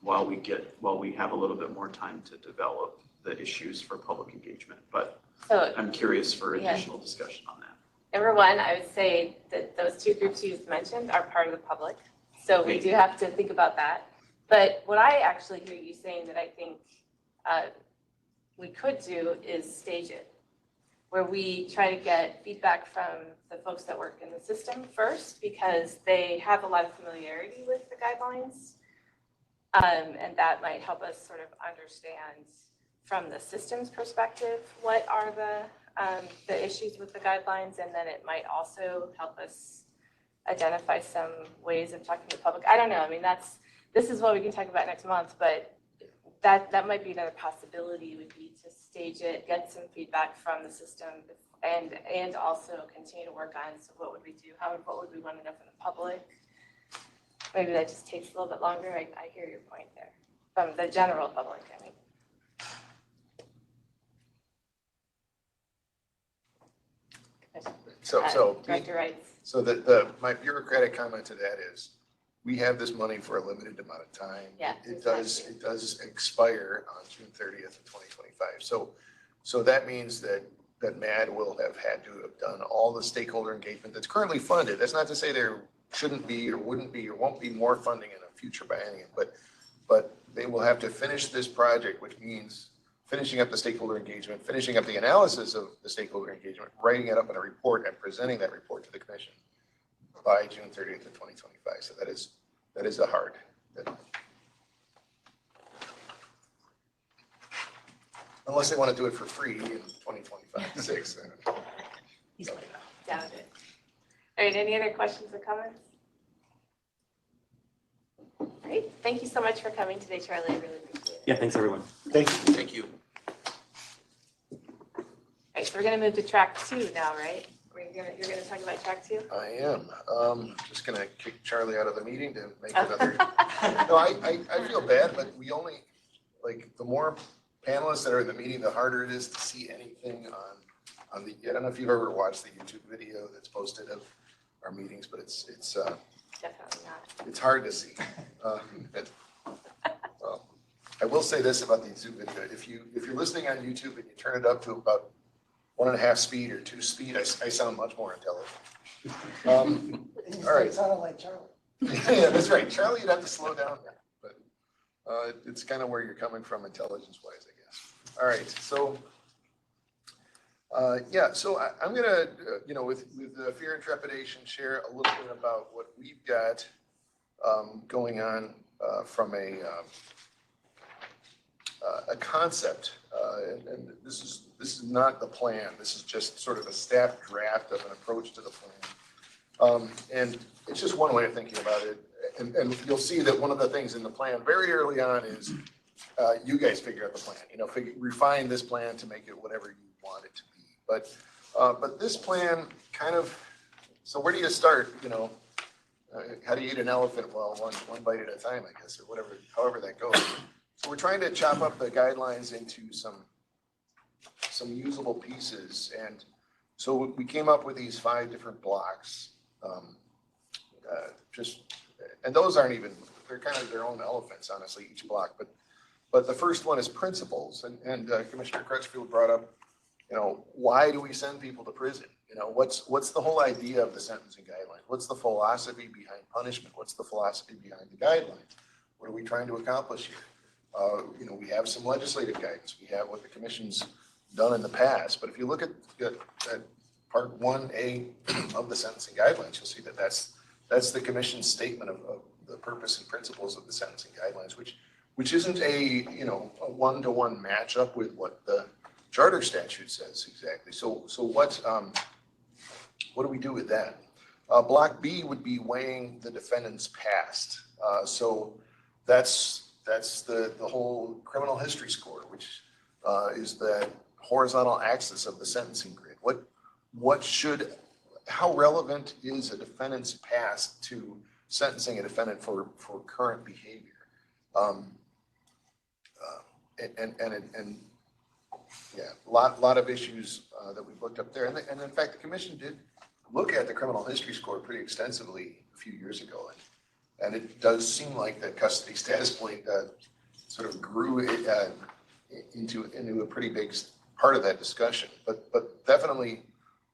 while we have a little bit more time to develop the issues for public engagement. But So I'm curious for additional discussion on that. number one, I would say that those two groups you mentioned are part of the public. So we do have to think about that. But what I actually hear you saying that I think we could do is stage it, where we try to get feedback from the folks that work in the system first, because they have a lot of familiarity with the guidelines. And that might help us sort of understand from the system's perspective what are the issues with the guidelines, and then it might also help us identify some ways of talking to the public. I don't know. I mean, this is what we can talk about next month, but that might be another possibility, would be to stage it, get some feedback from the system, and also continue to work on, so what would we do? What would we want to know from the public? Maybe that just takes a little bit longer. I hear your point there, from the general public, I mean. Director Wright. So my bureaucratic comment to that is, we have this money for a limited amount of time. Yeah, It does expire on June 30th of 2025. So that means that MAD will have had to have done all the stakeholder engagement that's currently funded. That's not to say there shouldn't be or wouldn't be or won't be more funding in a future biennium, but they will have to finish this project, which means finishing up the stakeholder engagement, finishing up the analysis of the stakeholder engagement, writing it up in a report and presenting that report to the commission by June 30th of 2025. So that is a hard deadline. Unless they want to do it for free in 2025-6. Doubt it. All right, any other questions or comments? Great, thank you so much for coming today, Charlie, I really appreciate it. Yeah, thanks, everyone. Thank you. Thank you. All right, so we're gonna move to track 2 now, right? You're gonna talk about track 2? I am. Just gonna kick Charlie out of the meeting to make another. No, I feel bad, but we only, like, the more panelists that are in the meeting, the harder it is to see anything on the, I don't know if you've ever watched the YouTube video that's posted of our meetings, but it's Definitely not. it's hard to see. Well, I will say this about the YouTube video. If you're listening on YouTube and you turn it up to about 1.5 speed or 2 speed, I sound much more intelligent. All right. It sounded like Charlie. Yeah, that's right. Charlie, you'd have to slow down, but it's kind of where you're coming from intelligence-wise, I guess. All right, so I'm gonna, with fear and trepidation, share a little bit about what we've got going on from a concept, and this is not the plan. This is just sort of a staff draft of an approach to the plan. And it's just one way of thinking about it. And you'll see that one of the things in the plan very early on is you guys figure out the plan, refine this plan to make it whatever you want it to be. But this plan kind of, so where do you start? How do you eat an elephant? Well, one bite at a time, I guess, or whatever, however that goes. So we're trying to chop up the guidelines into some usable pieces. And so we came up with these 5 different blocks. And those aren't even, they're kind of their own elephants, honestly, each block. But the first one is principles. And Commissioner Crutchfield brought up, why do we send people to prison? What's the whole idea of the sentencing guidelines? What's the philosophy behind punishment? What's the philosophy behind the guidelines? What are we trying to accomplish here? We have some legislative guidance. We have what the commission's done in the past. But if you look at part 1A of the sentencing guidelines, you'll see that that's the commission's statement of the purpose and principles of the sentencing guidelines, which which isn't a one-to-one matchup with what the charter statute says exactly. So what do we do with that? Block B would be weighing the defendant's past. So that's the whole criminal history score, which is the horizontal axis of the sentencing grid. How relevant is a defendant's past to sentencing a defendant for current behavior? A lot of issues that we've looked up there. And in fact, the commission did look at the criminal history score pretty extensively a few years ago. And it does seem like that custody status point sort of grew into a pretty big part of that discussion. But definitely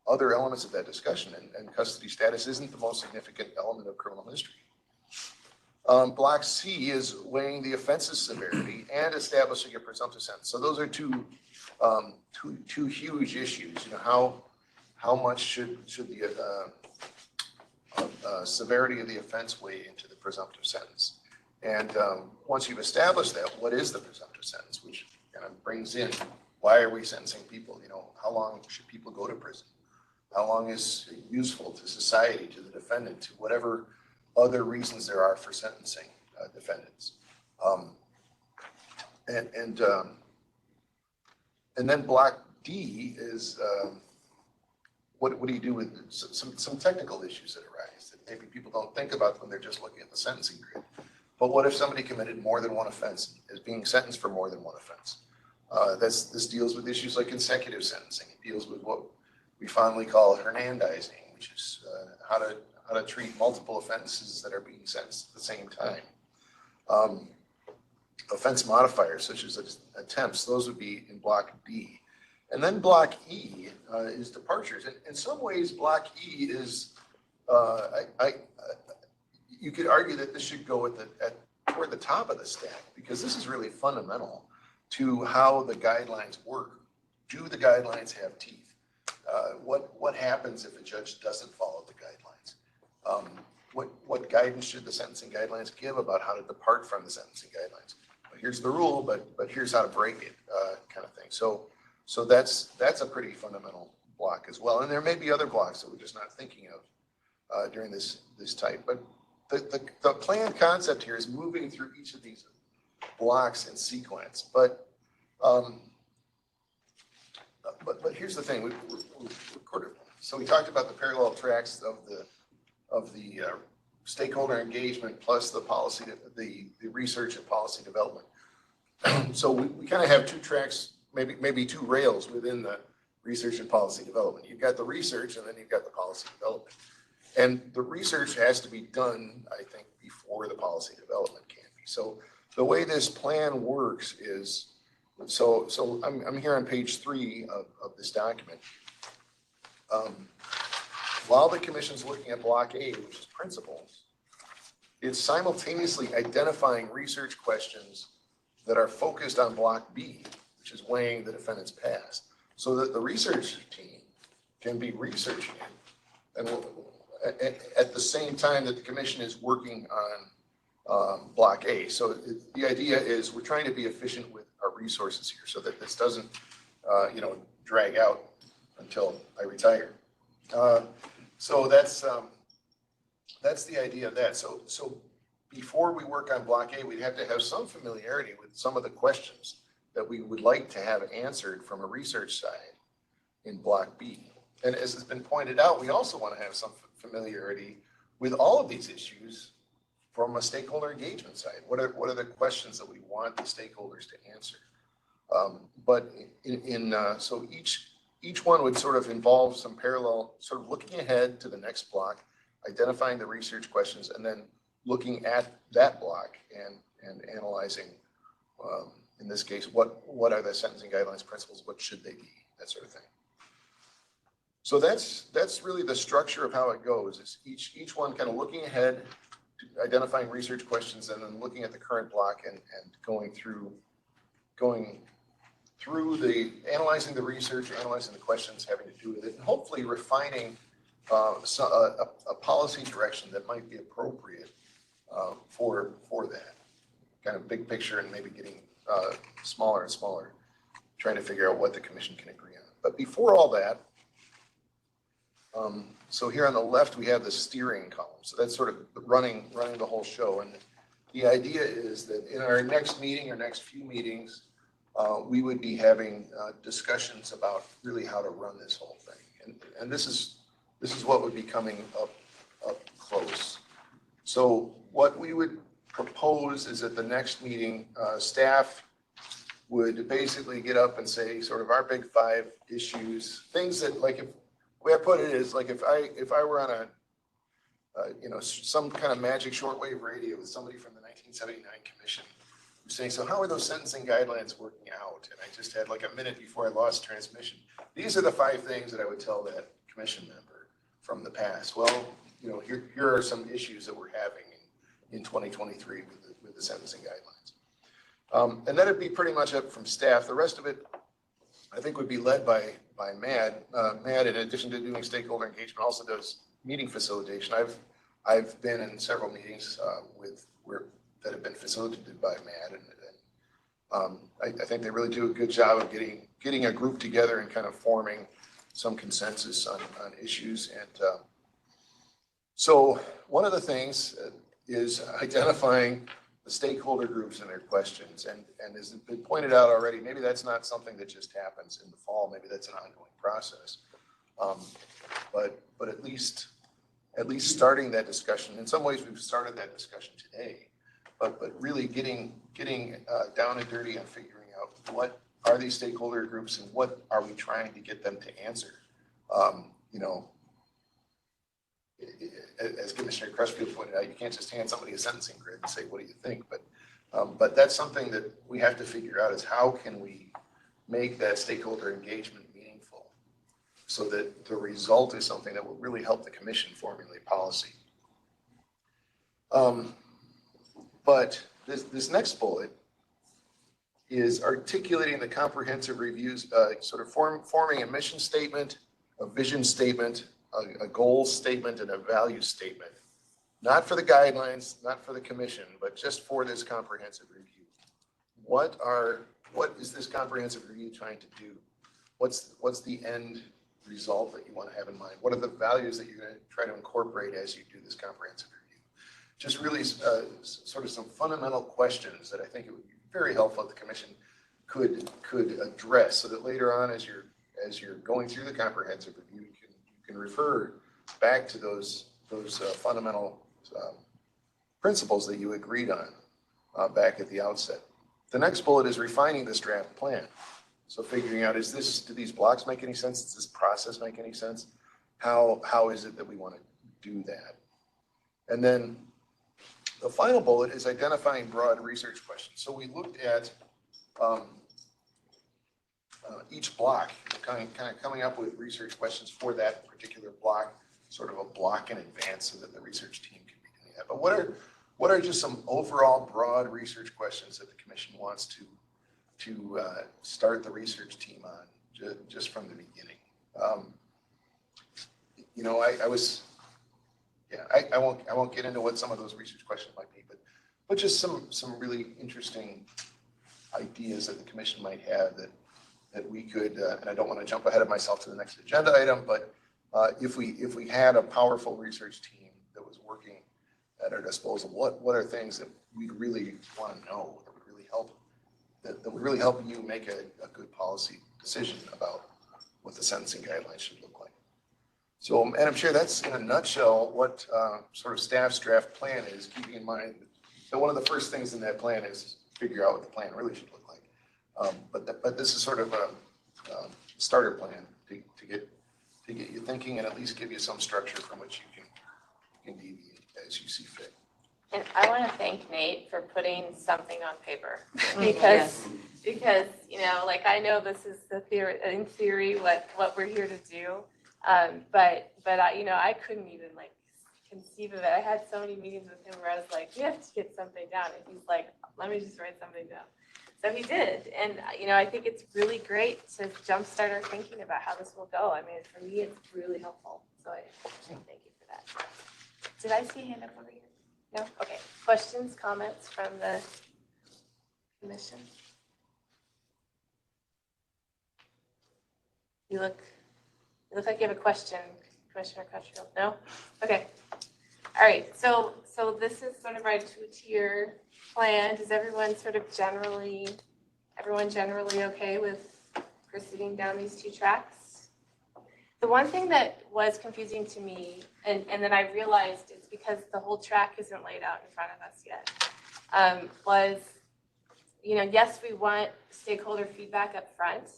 other elements of that discussion, and custody status isn't the most significant element of criminal history. Block C is weighing the offense's severity and establishing a presumptive sentence. So those are two huge issues. How much should the severity of the offense weigh into the presumptive sentence? And once you've established that, what is the presumptive sentence, which kind of brings in why are we sentencing people? How long should people go to prison? How long is useful to society, to the defendant, to whatever other reasons there are for sentencing defendants? And then block D is what do you do with some technical issues that arise that maybe people don't think about when they're just looking at the sentencing grid. But what if somebody committed more than one offense, is being sentenced for more than one offense? This deals with issues like consecutive sentencing. It deals with what we fondly call Hernandizing, which is how to treat multiple offenses that are being sentenced at the same time. Offense modifiers such as attempts, those would be in block D. And then block E is departures. And in some ways, block E is, you could argue that this should go toward the top of the stack, because this is really fundamental to how the guidelines work. Do the guidelines have teeth? What happens if a judge doesn't follow the guidelines? What guidance should the sentencing guidelines give about how to depart from the sentencing guidelines? Well, here's the rule, but here's how to break it, kind of thing. So that's a pretty fundamental block as well. And there may be other blocks that we're just not thinking of during this type. But the planned concept here is moving through each of these blocks in sequence. But here's the thing. So we talked about the parallel tracks of the stakeholder engagement plus the policy, the research and policy development. So we kind of have two tracks, maybe two rails within the research and policy development. You've got the research and then you've got the policy development. And the research has to be done, I think, before the policy development can be. So the way this plan works is, so I'm here on page 3 of this document. While the commission's looking at block A, which is principles, it's simultaneously identifying research questions that are focused on block B, which is weighing the defendant's past, so that the research team can be researching it and at the same time that the commission is working on block A. So the idea is we're trying to be efficient with our resources here so that this doesn't, drag out until I retire. So that's the idea of that. So before we work on block A, we'd have to have some familiarity with some of the questions that we would like to have answered from a research side in block B. And as has been pointed out, we also want to have some familiarity with all of these issues from a stakeholder engagement side. What are the questions that we want the stakeholders to answer? But so each one would sort of involve some parallel, sort of looking ahead to the next block, identifying the research questions, and then looking at that block and analyzing, in this case, what are the sentencing guidelines principles, what should they be, that sort of thing. So that's really the structure of how it goes. Is each one kind of looking ahead, identifying research questions, and then looking at the current block and going through analyzing the research, analyzing the questions having to do with it, and hopefully refining a policy direction that might be appropriate for that. kind of big picture and maybe getting smaller and smaller, trying to figure out what the commission can agree on. But before all that, so here on the left, we have the steering column. So that's sort of running the whole show. And the idea is that in our next meeting or next few meetings, we would be having discussions about really how to run this whole thing. And this is what would be coming up close. So what we would propose is at the next meeting, staff would basically get up and say sort of our big 5 issues, things that, like, if the way I put it is, like, if I were on a some kind of magic shortwave radio with somebody from the 1979 commission who's saying, so how are those sentencing guidelines working out? And I just had like a minute before I lost transmission. These are the 5 things that I would tell that commission member from the past. Well, here are some issues that we're having in 2023 with the sentencing guidelines. And that'd be pretty much up from staff. The rest of it, I think, would be led by MAD. MAD, in addition to doing stakeholder engagement, also does meeting facilitation. I've been in several meetings that have been facilitated by MAD, and I think they really do a good job of getting a group together and kind of forming some consensus on issues. And so one of the things is identifying the stakeholder groups and their questions. And as has been pointed out already, maybe that's not something that just happens in the fall. Maybe that's an ongoing process. But at least starting that discussion. In some ways, we've started that discussion today. But really getting down and dirty on figuring out what are these stakeholder groups and what are we trying to get them to answer. As Commissioner Crutchfield pointed out, you can't just hand somebody a sentencing grid and say, what do you think? But that's something that we have to figure out, is how can we make that stakeholder engagement meaningful so that the result is something that will really help the commission formulate policy. But this next bullet is articulating the comprehensive reviews, sort of forming a mission statement, a vision statement, a goal statement, and a value statement, not for the guidelines, not for the commission, but just for this comprehensive review. What is this comprehensive review trying to do? What's the end result that you want to have in mind? What are the values that you're going to try to incorporate as you do this comprehensive review? Just really sort of some fundamental questions that I think it would be very helpful if the commission could address, so that later on, as you're going through the comprehensive review, you can refer back to those fundamental principles that you agreed on back at the outset. The next bullet is refining this draft plan. So figuring out, do these blocks make any sense? Does this process make any sense? How is it that we want to do that? And then the final bullet is identifying broad research questions. So we looked at each block, kind of coming up with research questions for that particular block, sort of a block in advance so that the research team can be doing that. But what are just some overall broad research questions that the commission wants to start the research team on just from the beginning? I won't get into what some of those research questions might be, but just some really interesting ideas that the commission might have that we could, and I don't want to jump ahead of myself to the next agenda item, but if we had a powerful research team that was working at our disposal, what are things that we really want to know that would really help you make a good policy decision about what the sentencing guidelines should look like. So, Madam Chair, that's in a nutshell what sort of staff's draft plan is, keeping in mind that one of the first things in that plan is figure out what the plan really should look like. But this is sort of a starter plan to get you thinking and at least give you some structure from which you can deviate as you see fit. And I want to thank Nate for putting something on paper because I know this is in theory what we're here to do, but I couldn't even conceive of it. I had so many meetings with him where I was like, you have to get something down, and he's like, let me just write something down. So he did, and I think it's really great to jumpstart our thinking about how this will go. I mean, for me, it's really helpful. So I thank you for that. Did I see a hand up over here? No? Okay. Questions, comments from the Commission? You look like you have a question, Commissioner Crutchfield. No? Okay. All right. So this is sort of our two-tier plan. Is everyone generally okay with proceeding down these two tracks? The one thing that was confusing to me, and then I realized it's because the whole track isn't laid out in front of us yet, was, yes, we want stakeholder feedback up front,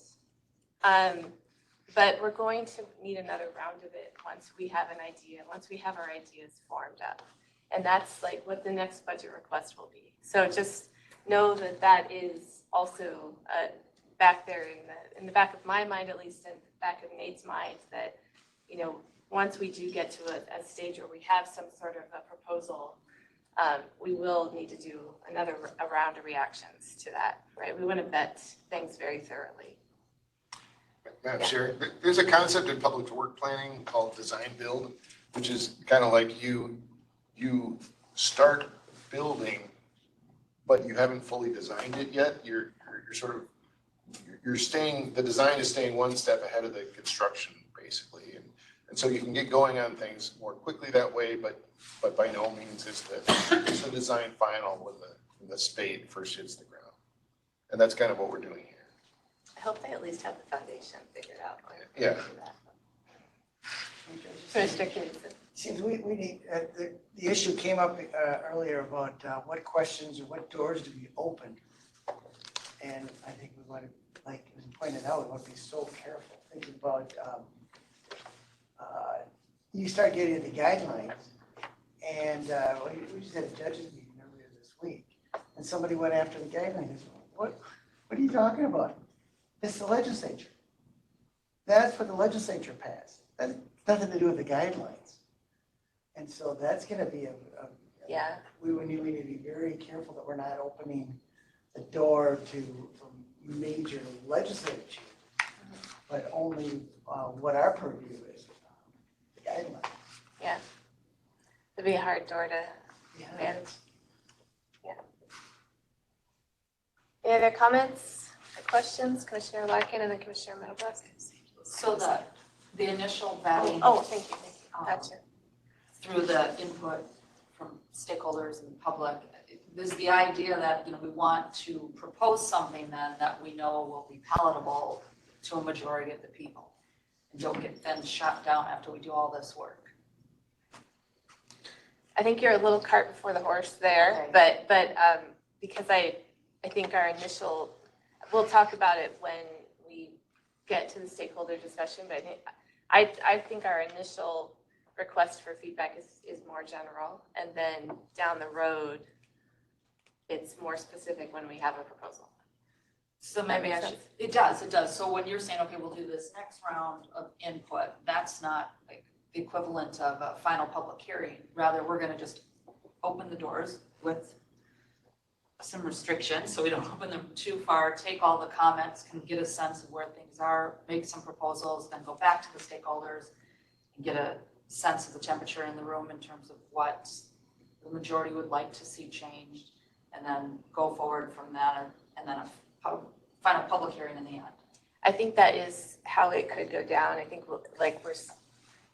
but we're going to need another round of it once we have an idea, once we have our ideas formed up. And that's like what the next budget request will be. So just know that that is also back there in the back of my mind, at least in the back of Nate's mind, that, once we do get to a stage where we have some sort of a proposal, we will need to do a round of reactions to that, right? We want to vet things very thoroughly. Madam Chair, there's a concept in public work planning called design build, which is kind of like you start building, but you haven't fully designed it yet. You're staying, the design is staying one step ahead of the construction, basically. And so you can get going on things more quickly that way, but by no means is the design final when the spade first hits the ground. And that's kind of what we're doing here. I hope they at least have the foundation figured out. Yeah. Commissioner Knudsen. Seems we need, the issue came up earlier about what questions or what doors do we open? And I think we want to, like it was pointed out, we want to be so careful thinking about, you start getting into guidelines, and we just had a judges meeting earlier this week, and somebody went after the guidelines. What are you talking about? It's the legislature. That's what the legislature passed. That's nothing to do with the guidelines. And so that's going to be Yeah. We need to be very careful that we're not opening the door to major legislature, but only what our purview is, the guidelines. Yeah. It'd be a hard door to manage. Yeah. Any other comments or questions? Commissioner Larkin and then Commissioner Middlebrooks. So the initial vetting. Oh, thank you. Gotcha. Through the input from stakeholders and the public, there's the idea that, we want to propose something then that we know will be palatable to a majority of the people. And don't get then shot down after we do all this work. I think you're a little cart before the horse there, Okay. but because I think our initial, we'll talk about it when we get to the stakeholder discussion, but I think our initial request for feedback is more general, and then down the road, it's more specific when we have a proposal. So maybe I should, it does. So when you're saying, okay, we'll do this next round of input, that's not like the equivalent of a final public hearing. Rather, we're going to just open the doors with some restrictions, so we don't open them too far, take all the comments, can get a sense of where things are, make some proposals, then go back to the stakeholders and get a sense of the temperature in the room in terms of what the majority would like to see changed, and then go forward from that, and then a final public hearing in the end. I think that is how it could go down. I think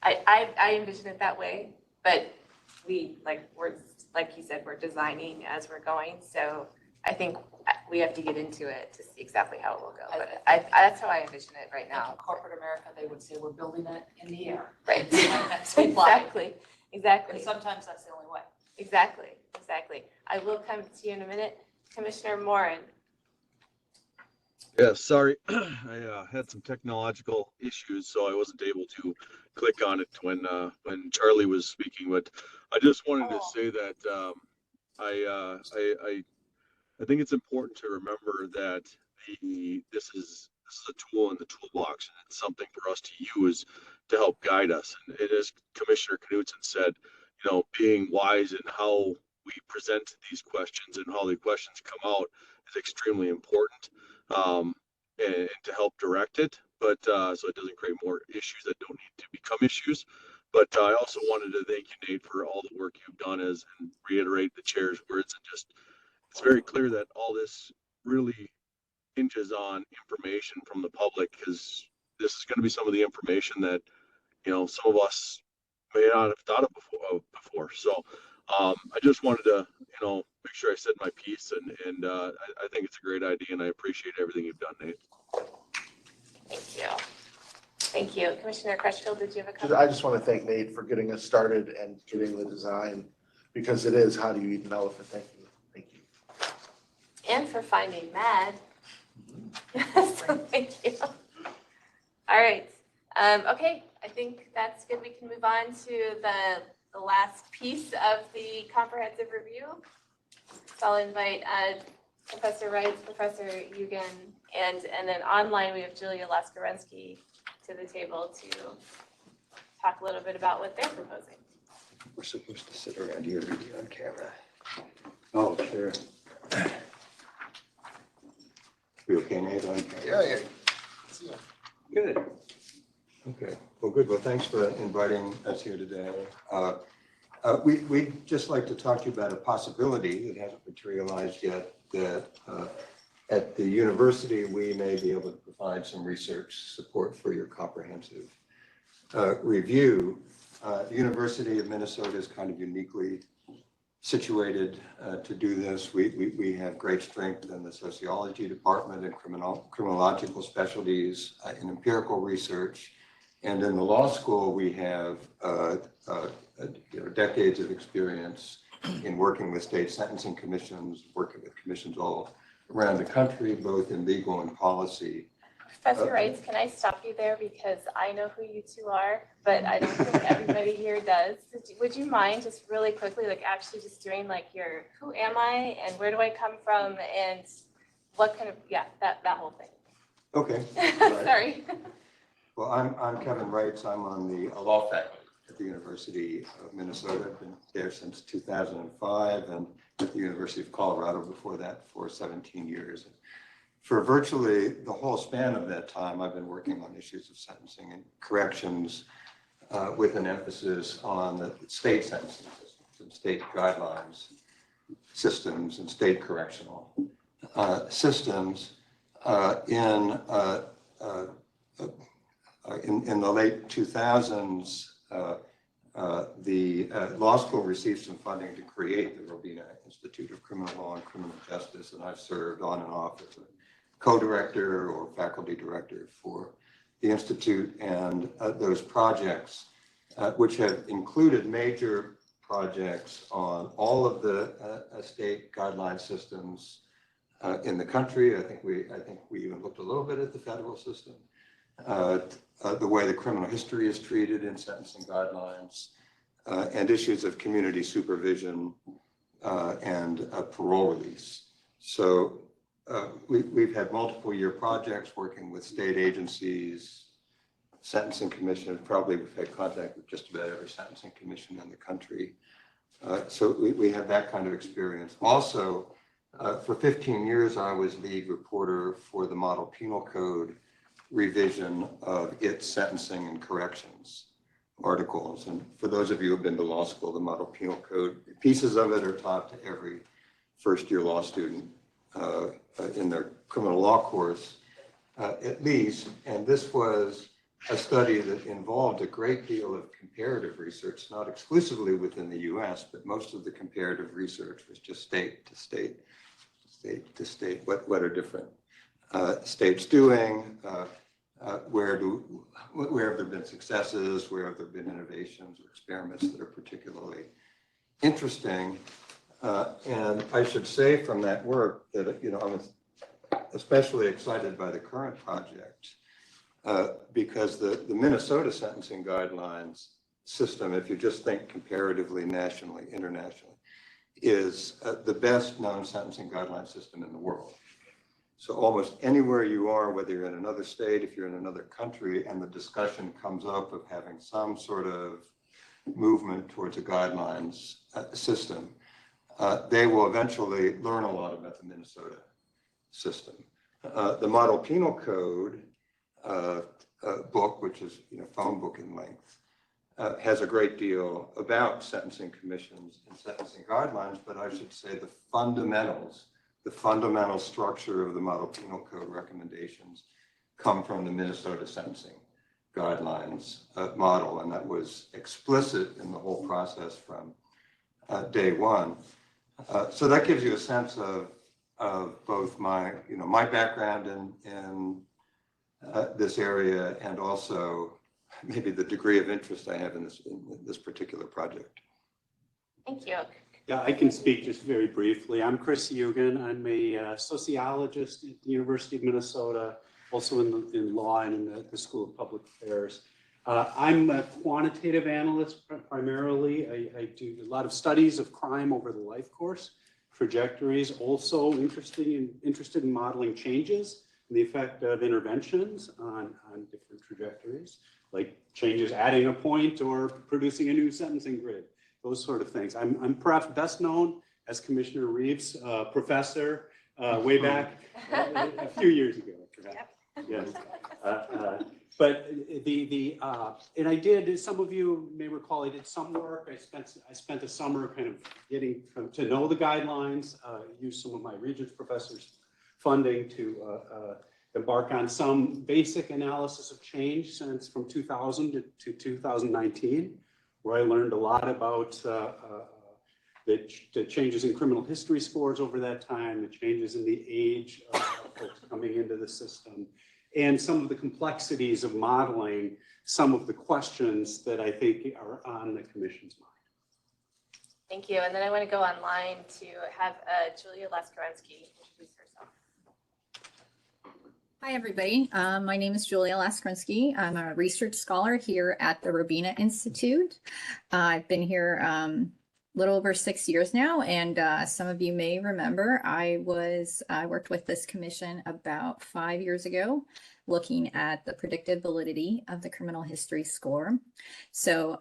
I envision it that way, but we're like you said, we're designing as we're going. So I think we have to get into it to see exactly how it will go. But that's how I envision it right now. In corporate America, they would say we're building it in the air. Right. That's we fly. Exactly. And sometimes that's the only way. Exactly. I will come to you in a minute. Commissioner Moran. Yeah, sorry, I had some technological issues, so I wasn't able to click on it when Charlie was speaking. But I just wanted to say that I think it's important to remember that this is a tool in the toolbox, and it's something for us to use to help guide us. And it, as Commissioner Knudsen said, being wise in how we present these questions and how the questions come out is extremely important. And to help direct it, but so it doesn't create more issues that don't need to become issues. But I also wanted to thank you, Nate, for all the work you've done and reiterate the chair's words, and just, it's very clear that all this really hinges on information from the public, because this is going to be some of the information that, some of us may not have thought of before. So I just wanted to, make sure I said my piece, and I think it's a great idea, and I appreciate everything you've done, Nate. Thank you. Thank you. Commissioner Crutchfield, did you have a comment? I just want to thank Nate for getting us started and getting the design, because it is, how do you eat an elephant? Thank you. Thank you. And for finding Mad. So thank you. All right. Okay, I think that's good. We can move on to the last piece of the comprehensive review. So I'll invite Professor Wright, Professor Yugen, and then online we have Julia Laskarensky to the table to talk a little bit about what they're proposing. We're supposed to sit around here and be on camera. Oh, sure. We okay, Nate, on camera? Yeah. Good. Okay, well, good. Well, thanks for inviting us here today. We'd just like to talk to you about a possibility that hasn't materialized yet, that at the university, we may be able to provide some research support for your comprehensive review. The University of Minnesota is kind of uniquely situated to do this. We have great strength in the sociology department and criminological specialties in empirical research. And in the law school, we have decades of experience in working with state sentencing commissions, working with commissions all around the country, both in legal and policy. Professor Wright, can I stop you there, because I know who you two are, but I don't think everybody here does. Would you mind just really quickly, like actually just doing like your, who am I and where do I come from and what kind of, that whole thing. Okay. Sorry. Well, I'm Kevin Wrights. I'm on the law faculty at the University of Minnesota. I've been there since 2005, and at the University of Colorado before that for 17 years. For virtually the whole span of that time, I've been working on issues of sentencing and corrections with an emphasis on the state sentencing systems and state guidelines systems and state correctional systems. In the late 2000s, the law school received some funding to create the Robina Institute of Criminal Law and Criminal Justice, and I've served on and off as a co-director or faculty director for the Institute, and those projects, which have included major projects on all of the state guideline systems in the country. I think we even looked a little bit at the federal system. The way the criminal history is treated in sentencing guidelines, and issues of community supervision and parole release. So we've had multiple year projects working with state agencies, sentencing commissioners. Probably we've had contact with just about every sentencing commission in the country. So we have that kind of experience. Also, for 15 years, I was lead reporter for the Model Penal Code revision of its sentencing and corrections articles. And for those of you who have been to law school, the Model Penal Code, pieces of it are taught to every first-year law student in their criminal law course, at least. And this was a study that involved a great deal of comparative research, not exclusively within the US, but most of the comparative research was just state to state, state to state. What are different states doing? Where have there been successes? Where have there been innovations or experiments that are particularly interesting? And I should say from that work that, I'm especially excited by the current project because the Minnesota sentencing guidelines system, if you just think comparatively, nationally, internationally, is the best known sentencing guideline system in the world. So almost anywhere you are, whether you're in another state, if you're in another country, and the discussion comes up of having some sort of movement towards a guidelines system, they will eventually learn a lot about the Minnesota system. The Model Penal Code book, which is phone book in length, has a great deal about sentencing commissions and sentencing guidelines, but I should say the fundamentals the fundamental structure of the model penal code recommendations come from the Minnesota sentencing guidelines model, and that was explicit in the whole process from day one. So that gives you a sense of both my background in this area and also maybe the degree of interest I have in this particular project. Thank you. Yeah, I can speak just very briefly. I'm Chris Eugen. I'm a sociologist at the University of Minnesota, also in law and in the School of Public Affairs. I'm a quantitative analyst primarily. I do a lot of studies of crime over the life course, trajectories, also interested in modeling changes and the effect of interventions on different trajectories, like changes adding a point or producing a new sentencing grid, those sort of things. I'm perhaps best known as Commissioner Reeves' professor way back a few years ago. Yes. But and I did, some of you may recall, I did some work. I spent a summer kind of getting to know the guidelines, used some of my Regents professors' funding to embark on some basic analysis of change since from 2000 to 2019, where I learned a lot about the changes in criminal history scores over that time, the changes in the age of folks coming into the system, and some of the complexities of modeling some of the questions that I think are on the Commission's mind. Thank you. And then I want to go online to have Julia Laskarensky introduce herself. Hi, everybody. My name is Julia Laskarensky. I'm a research scholar here at the Robina Institute. I've been here a little over 6 years now, and some of you may remember I worked with this commission about 5 years ago, looking at the predictive validity of the criminal history score. So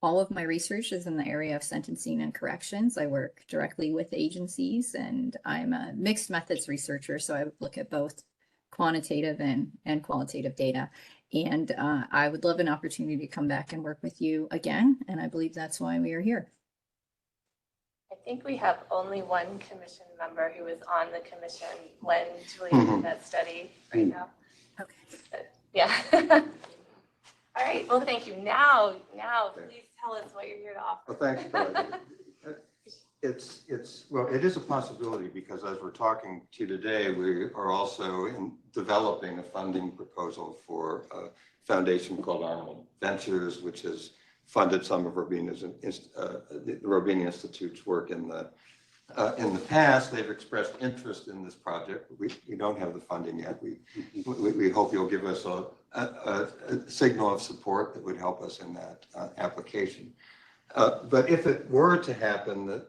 all of my research is in the area of sentencing and corrections. I work directly with agencies, and I'm a mixed methods researcher, so I look at both quantitative and qualitative data. And I would love an opportunity to come back and work with you again. And I believe that's why we are here. I think we have only one commission member who was on the commission when Julia did that study right now. Okay. But, yeah. All right. Well, thank you. Now, please tell us what you're here to offer. Well, thanks, Kelly. It is a possibility because as we're talking to you today, we are also developing a funding proposal for a foundation called Arnold Ventures, which has funded some of the Robina Institute's work in the past. They've expressed interest in this project. We don't have the funding yet. We hope you'll give us a signal of support that would help us in that application. But if it were to happen,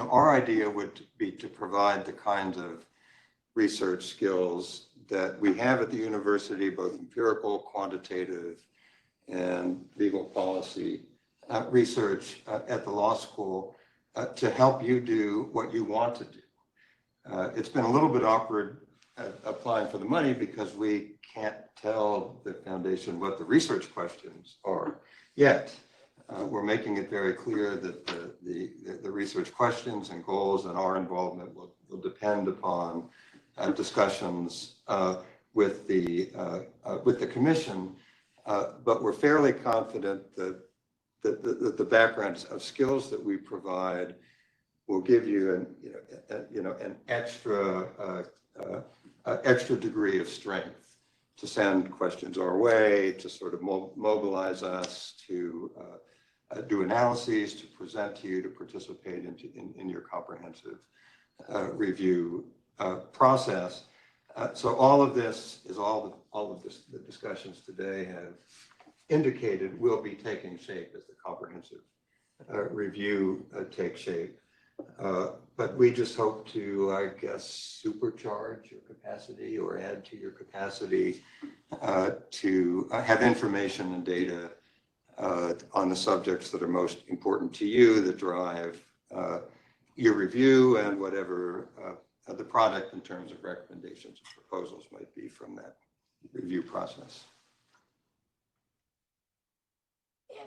our idea would be to provide the kinds of research skills that we have at the university, both empirical, quantitative, and legal policy research at the law school to help you do what you want to do. It's been a little bit awkward applying for the money because we can't tell the foundation what the research questions are yet. We're making it very clear that the research questions and goals and our involvement will depend upon discussions with the commission, but we're fairly confident that the background of skills that we provide will give you an extra degree of strength to send questions our way, to sort of mobilize us, to do analyses, to present to you, to participate in your comprehensive review process. So all of this is the discussions today have indicated will be taking shape as the comprehensive review takes shape. But we just hope to, I guess, supercharge your capacity or add to your capacity to have information and data on the subjects that are most important to you, that drive your review and whatever the product in terms of recommendations and proposals might be from that review process.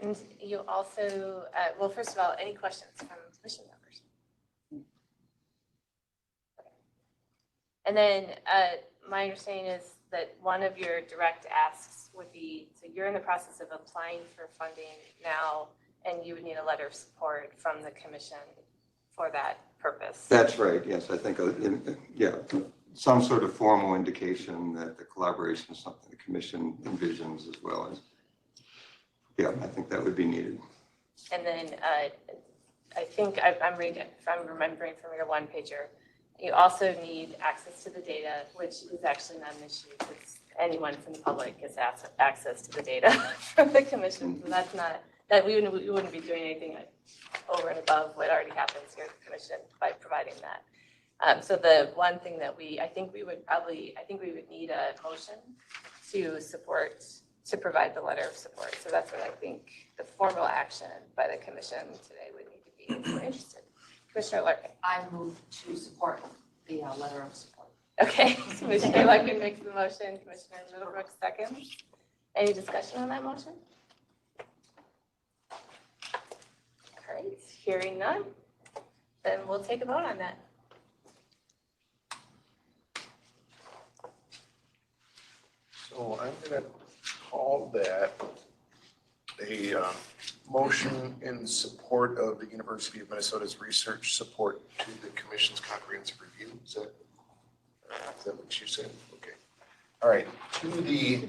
And you also, well, first of all, any questions from commission members? Okay. And then my understanding is that one of your direct asks would be, so you're in the process of applying for funding now, and you would need a letter of support from the commission for that purpose. That's right, yes, I think, yeah, some sort of formal indication that the collaboration is something the commission envisions as well as, yeah, I think that would be needed. And then I think I'm reading, if I'm remembering from your one pager, you also need access to the data, which is actually not an issue because anyone from the public gets access to the data from the commission. So that's not, that we wouldn't be doing anything over and above what already happens here at the commission by providing that. So the one thing that I think we would need a motion to support, to provide the letter of support. So that's what I think the formal action by the commission today would need to be if we're interested. Commissioner Larkin. I move to support the letter of support. Okay, Commissioner Larkin makes the motion, Commissioner Middlebrook seconds. Any discussion on that motion? All right, hearing none, then we'll take a vote on that. So I'm going to call that a motion in support of the University of Minnesota's research support to the commission's comprehensive review. Is that what you said? Okay. All right. To the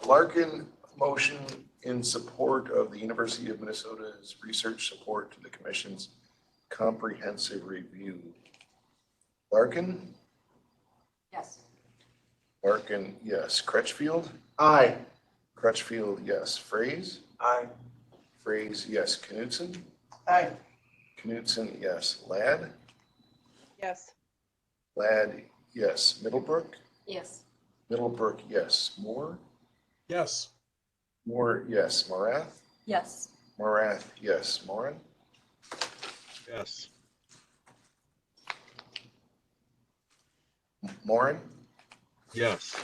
Larkin motion in support of the University of Minnesota's research support to the commission's comprehensive review. Larkin? Yes. Larkin, yes. Crutchfield? Aye. Crutchfield, yes. Fraze? Aye. Fraze, yes. Knudsen? Aye. Knudsen, yes. Ladd? Yes. Ladd, yes. Middlebrook? Yes. Middlebrook, yes. Moore? Yes. Moore, yes. Morath? Yes. Morath, yes. Moran? Yes. Moran? Yes.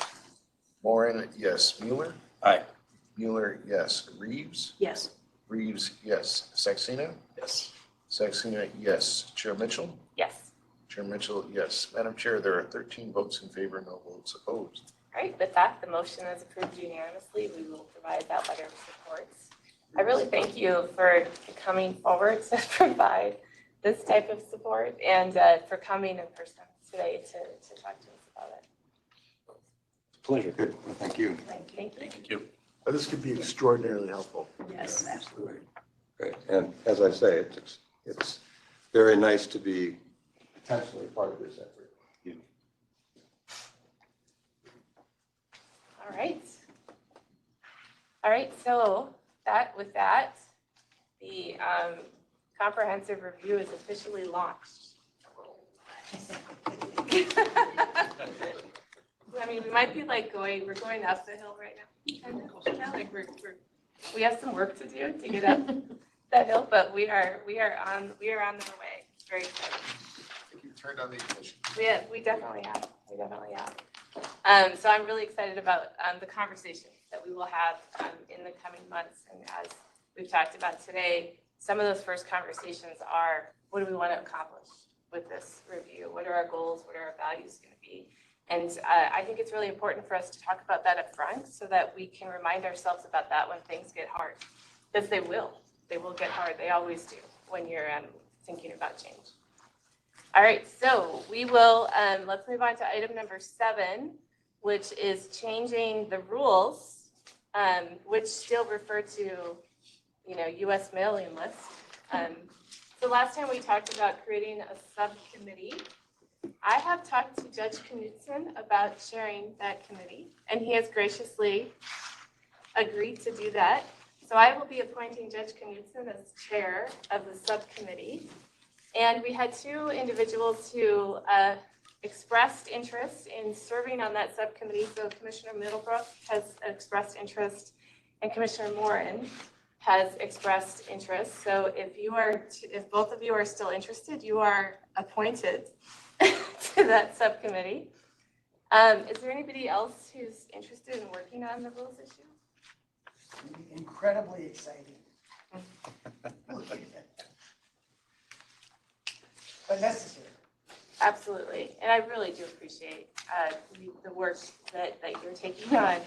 Moran, yes. Mueller? Aye. Mueller, yes. Reeves? Yes. Reeves, yes. Saxena? Yes. Saxena, yes. Chair Mitchell? Yes. Chair Mitchell, yes. Madam Chair, there are 13 votes in favor, no votes opposed. All right, with that, the motion is approved unanimously. We will provide that letter of support. I really thank you for coming forward to provide this type of support and for coming in person today to talk to us about it. Pleasure. Good. Well, thank you. Thank you. Thank you. This could be extraordinarily helpful. Yes, absolutely. Great. And as I say, it's very nice to be potentially part of this effort. All right. All right, so with that, the comprehensive review is officially launched. I mean, we might be like we're going up the hill right now. Kind of, like we have some work to do to get up that hill, but we are on our way. It's very exciting. I think you turned on the ignition. We definitely have. We definitely have. So I'm really excited about the conversations that we will have in the coming months. And as we've talked about today, some of those first conversations are, what do we want to accomplish with this review? What are our goals? What are our values going to be? And I think it's really important for us to talk about that up front so that we can remind ourselves about that when things get hard. Because they will. They will get hard. They always do when you're thinking about change. All right, so we will, let's move on to item number 7, which is changing the rules, which still refer to, U.S. mailing list. So last time we talked about creating a subcommittee. I have talked to Judge Knudsen about chairing that committee, and he has graciously agreed to do that. So I will be appointing Judge Knudsen as chair of the subcommittee. And we had 2 individuals who expressed interest in serving on that subcommittee. So Commissioner Middlebrook has expressed interest, and Commissioner Moran has expressed interest. So if both of you are still interested, you are appointed to that subcommittee. Is there anybody else who's interested in working on the rules issue? Incredibly exciting. But necessary. absolutely. And I really do appreciate the work that you're taking on.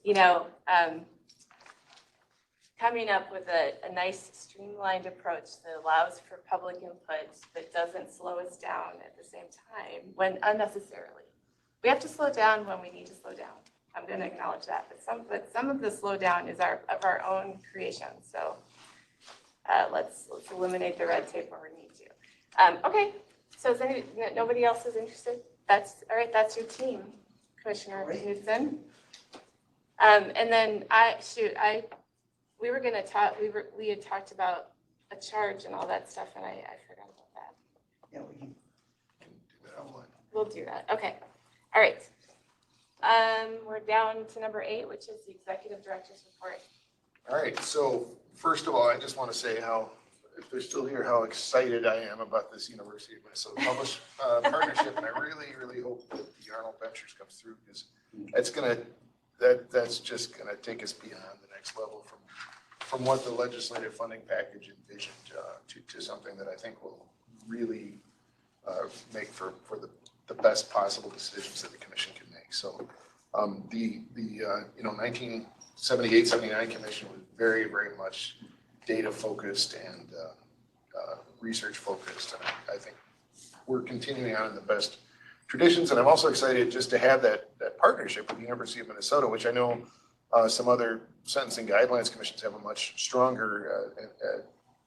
You know, coming up with a nice streamlined approach that allows for public input, but doesn't slow us down at the same time when unnecessarily. We have to slow down when we need to slow down. I'm going to acknowledge that, but some of the slowdown is of our own creation. So let's eliminate the red tape where we need to. Okay, so is nobody else is interested? That's all right. That's your team, Commissioner Knudsen. And then we were going to talk. We had talked about a charge and all that stuff, and I forgot about that. Yeah, we can do that online. We'll do that. Okay. All right. We're down to number 8, which is the executive director's report. All right, so first of all, I just want to say how, if they're still here, how excited I am about this University of Minnesota Publish partnership, and I really, really hope that the Arnold Ventures comes through, because that's just gonna take us beyond the next level from what the legislative funding package envisioned to something that I think will really make for the best possible decisions that the commission can make. So the 1978, 79 commission was very, very much data focused and research focused. And I think we're continuing on in the best traditions. And I'm also excited just to have that partnership with the University of Minnesota, which I know some other sentencing guidelines commissions have a much stronger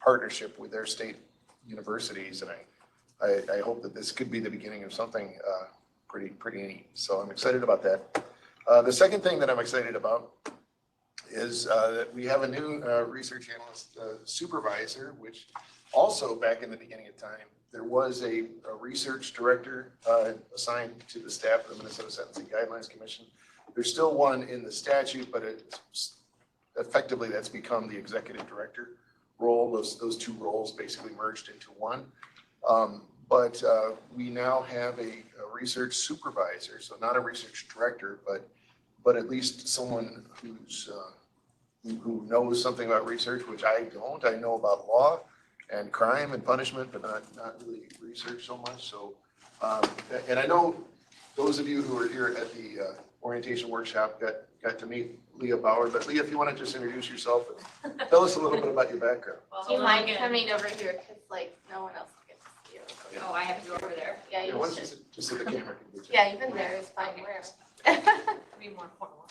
partnership with their state universities. And I hope that this could be the beginning of something pretty neat. So I'm excited about that. The second thing that I'm excited about is that we have a new research analyst supervisor, which also back in the beginning of time, there was a research director assigned to the staff of the Minnesota Sentencing Guidelines Commission. There's still one in the statute, but effectively that's become the executive director role. Those two roles basically merged into one. But we now have a research supervisor, so not a research director, but at least someone who knows something about research, which I don't. I know about law and crime and punishment, but not really research so much. So, and I know those of you who were here at the orientation workshop got to meet Leah Bauer. But Leah, if you want to just introduce yourself and tell us a little bit about your background. Do you mind coming over here? Because no one else will get to see you. Oh, I have to go over there. Yeah, you once should. just at the camera. Yeah, even there is fine. Where? Be more formal.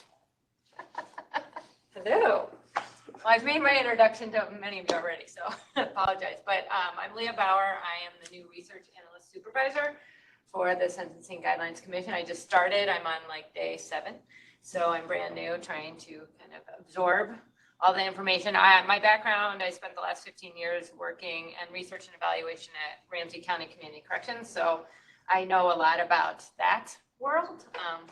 Hello. Well, I've made my introduction to many of you already, so I apologize. But I'm Leah Bauer. I am the new research analyst supervisor for the Sentencing Guidelines Commission. I just started. I'm on like day 7. So I'm brand new, trying to kind of absorb all the information. My background, I spent the last 15 years working in research and evaluation at Ramsey County Community Corrections. So I know a lot about that world,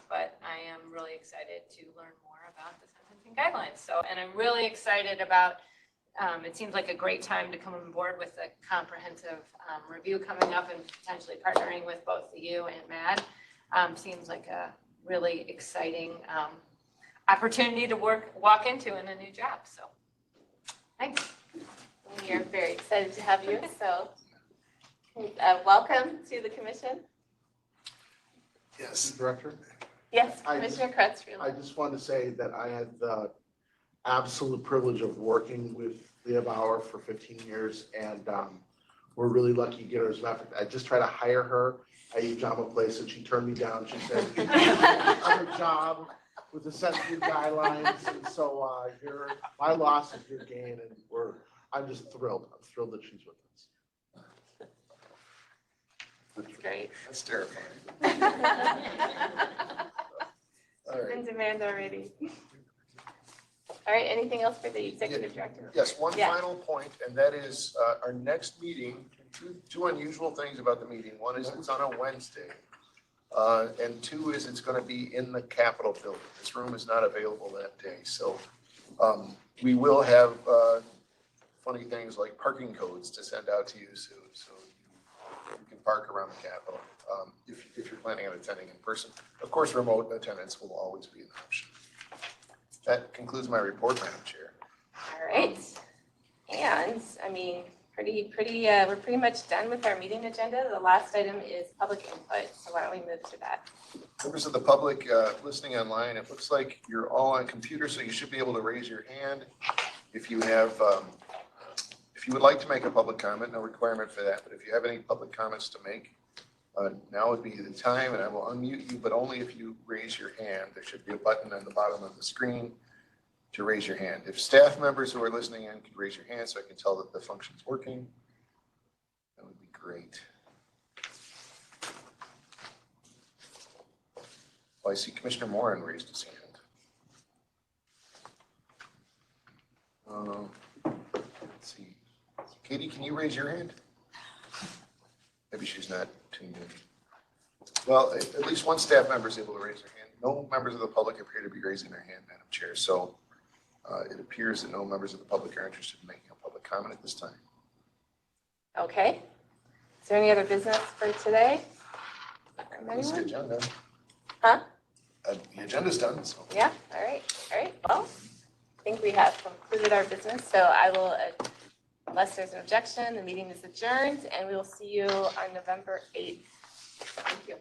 but I am really excited to learn more about the sentencing guidelines. So, and I'm really excited about, it seems like a great time to come on board with a comprehensive review coming up and potentially partnering with both the U and MAD. Seems like a really exciting opportunity to walk into in a new job. So thanks. We are very excited to have you. So welcome to the commission. Yes. Director? Yes, Commissioner Crutchfield. I just wanted to say that I had the absolute privilege of working with Leah Bauer for 15 years, and we're really lucky to get her. As a matter of fact, I just tried to hire her at Ujama Place, and she turned me down. She said, other job with the sentencing guidelines, and so my loss is your gain, and I'm just thrilled. I'm thrilled that she's with us. That's great. That's terrifying. She's in demand already. All right, anything else for the executive director? Yes, one final point, and that is our next meeting, two unusual things about the meeting. One is it's on a Wednesday, and 2 is it's going to be in the Capitol building. This room is not available that day. So we will have funny things like parking codes to send out to you soon. So you can park around the Capitol if you're planning on attending in person. Of course, remote attendance will always be an option. That concludes my report, Madam Chair. All right. And I mean, We're pretty much done with our meeting agenda. The last item is public input, so why don't we move to that? Members of the public listening online, it looks like you're all on computer, so you should be able to raise your hand. If you have, if you would like to make a public comment, no requirement for that, but if you have any public comments to make, now would be the time, and I will unmute you, but only if you raise your hand. There should be a button on the bottom of the screen to raise your hand. If staff members who are listening in could raise your hand so I can tell that the function's working, that would be great. Well, I see Commissioner Moran raised his hand. Let's see. Katie, can you raise your hand? Maybe she's not tuned in. Well, at least one staff member is able to raise their hand. No members of the public appear to be raising their hand, Madam Chair. So it appears that no members of the public are interested in making a public comment at this time. Okay. Is there any other business for today? That's the agenda. Huh? The agenda's done, so. Yeah, all right. Well, I think we have concluded our business, so I will, unless there's an objection, the meeting is adjourned, and we will see you on November 8th. Thank you.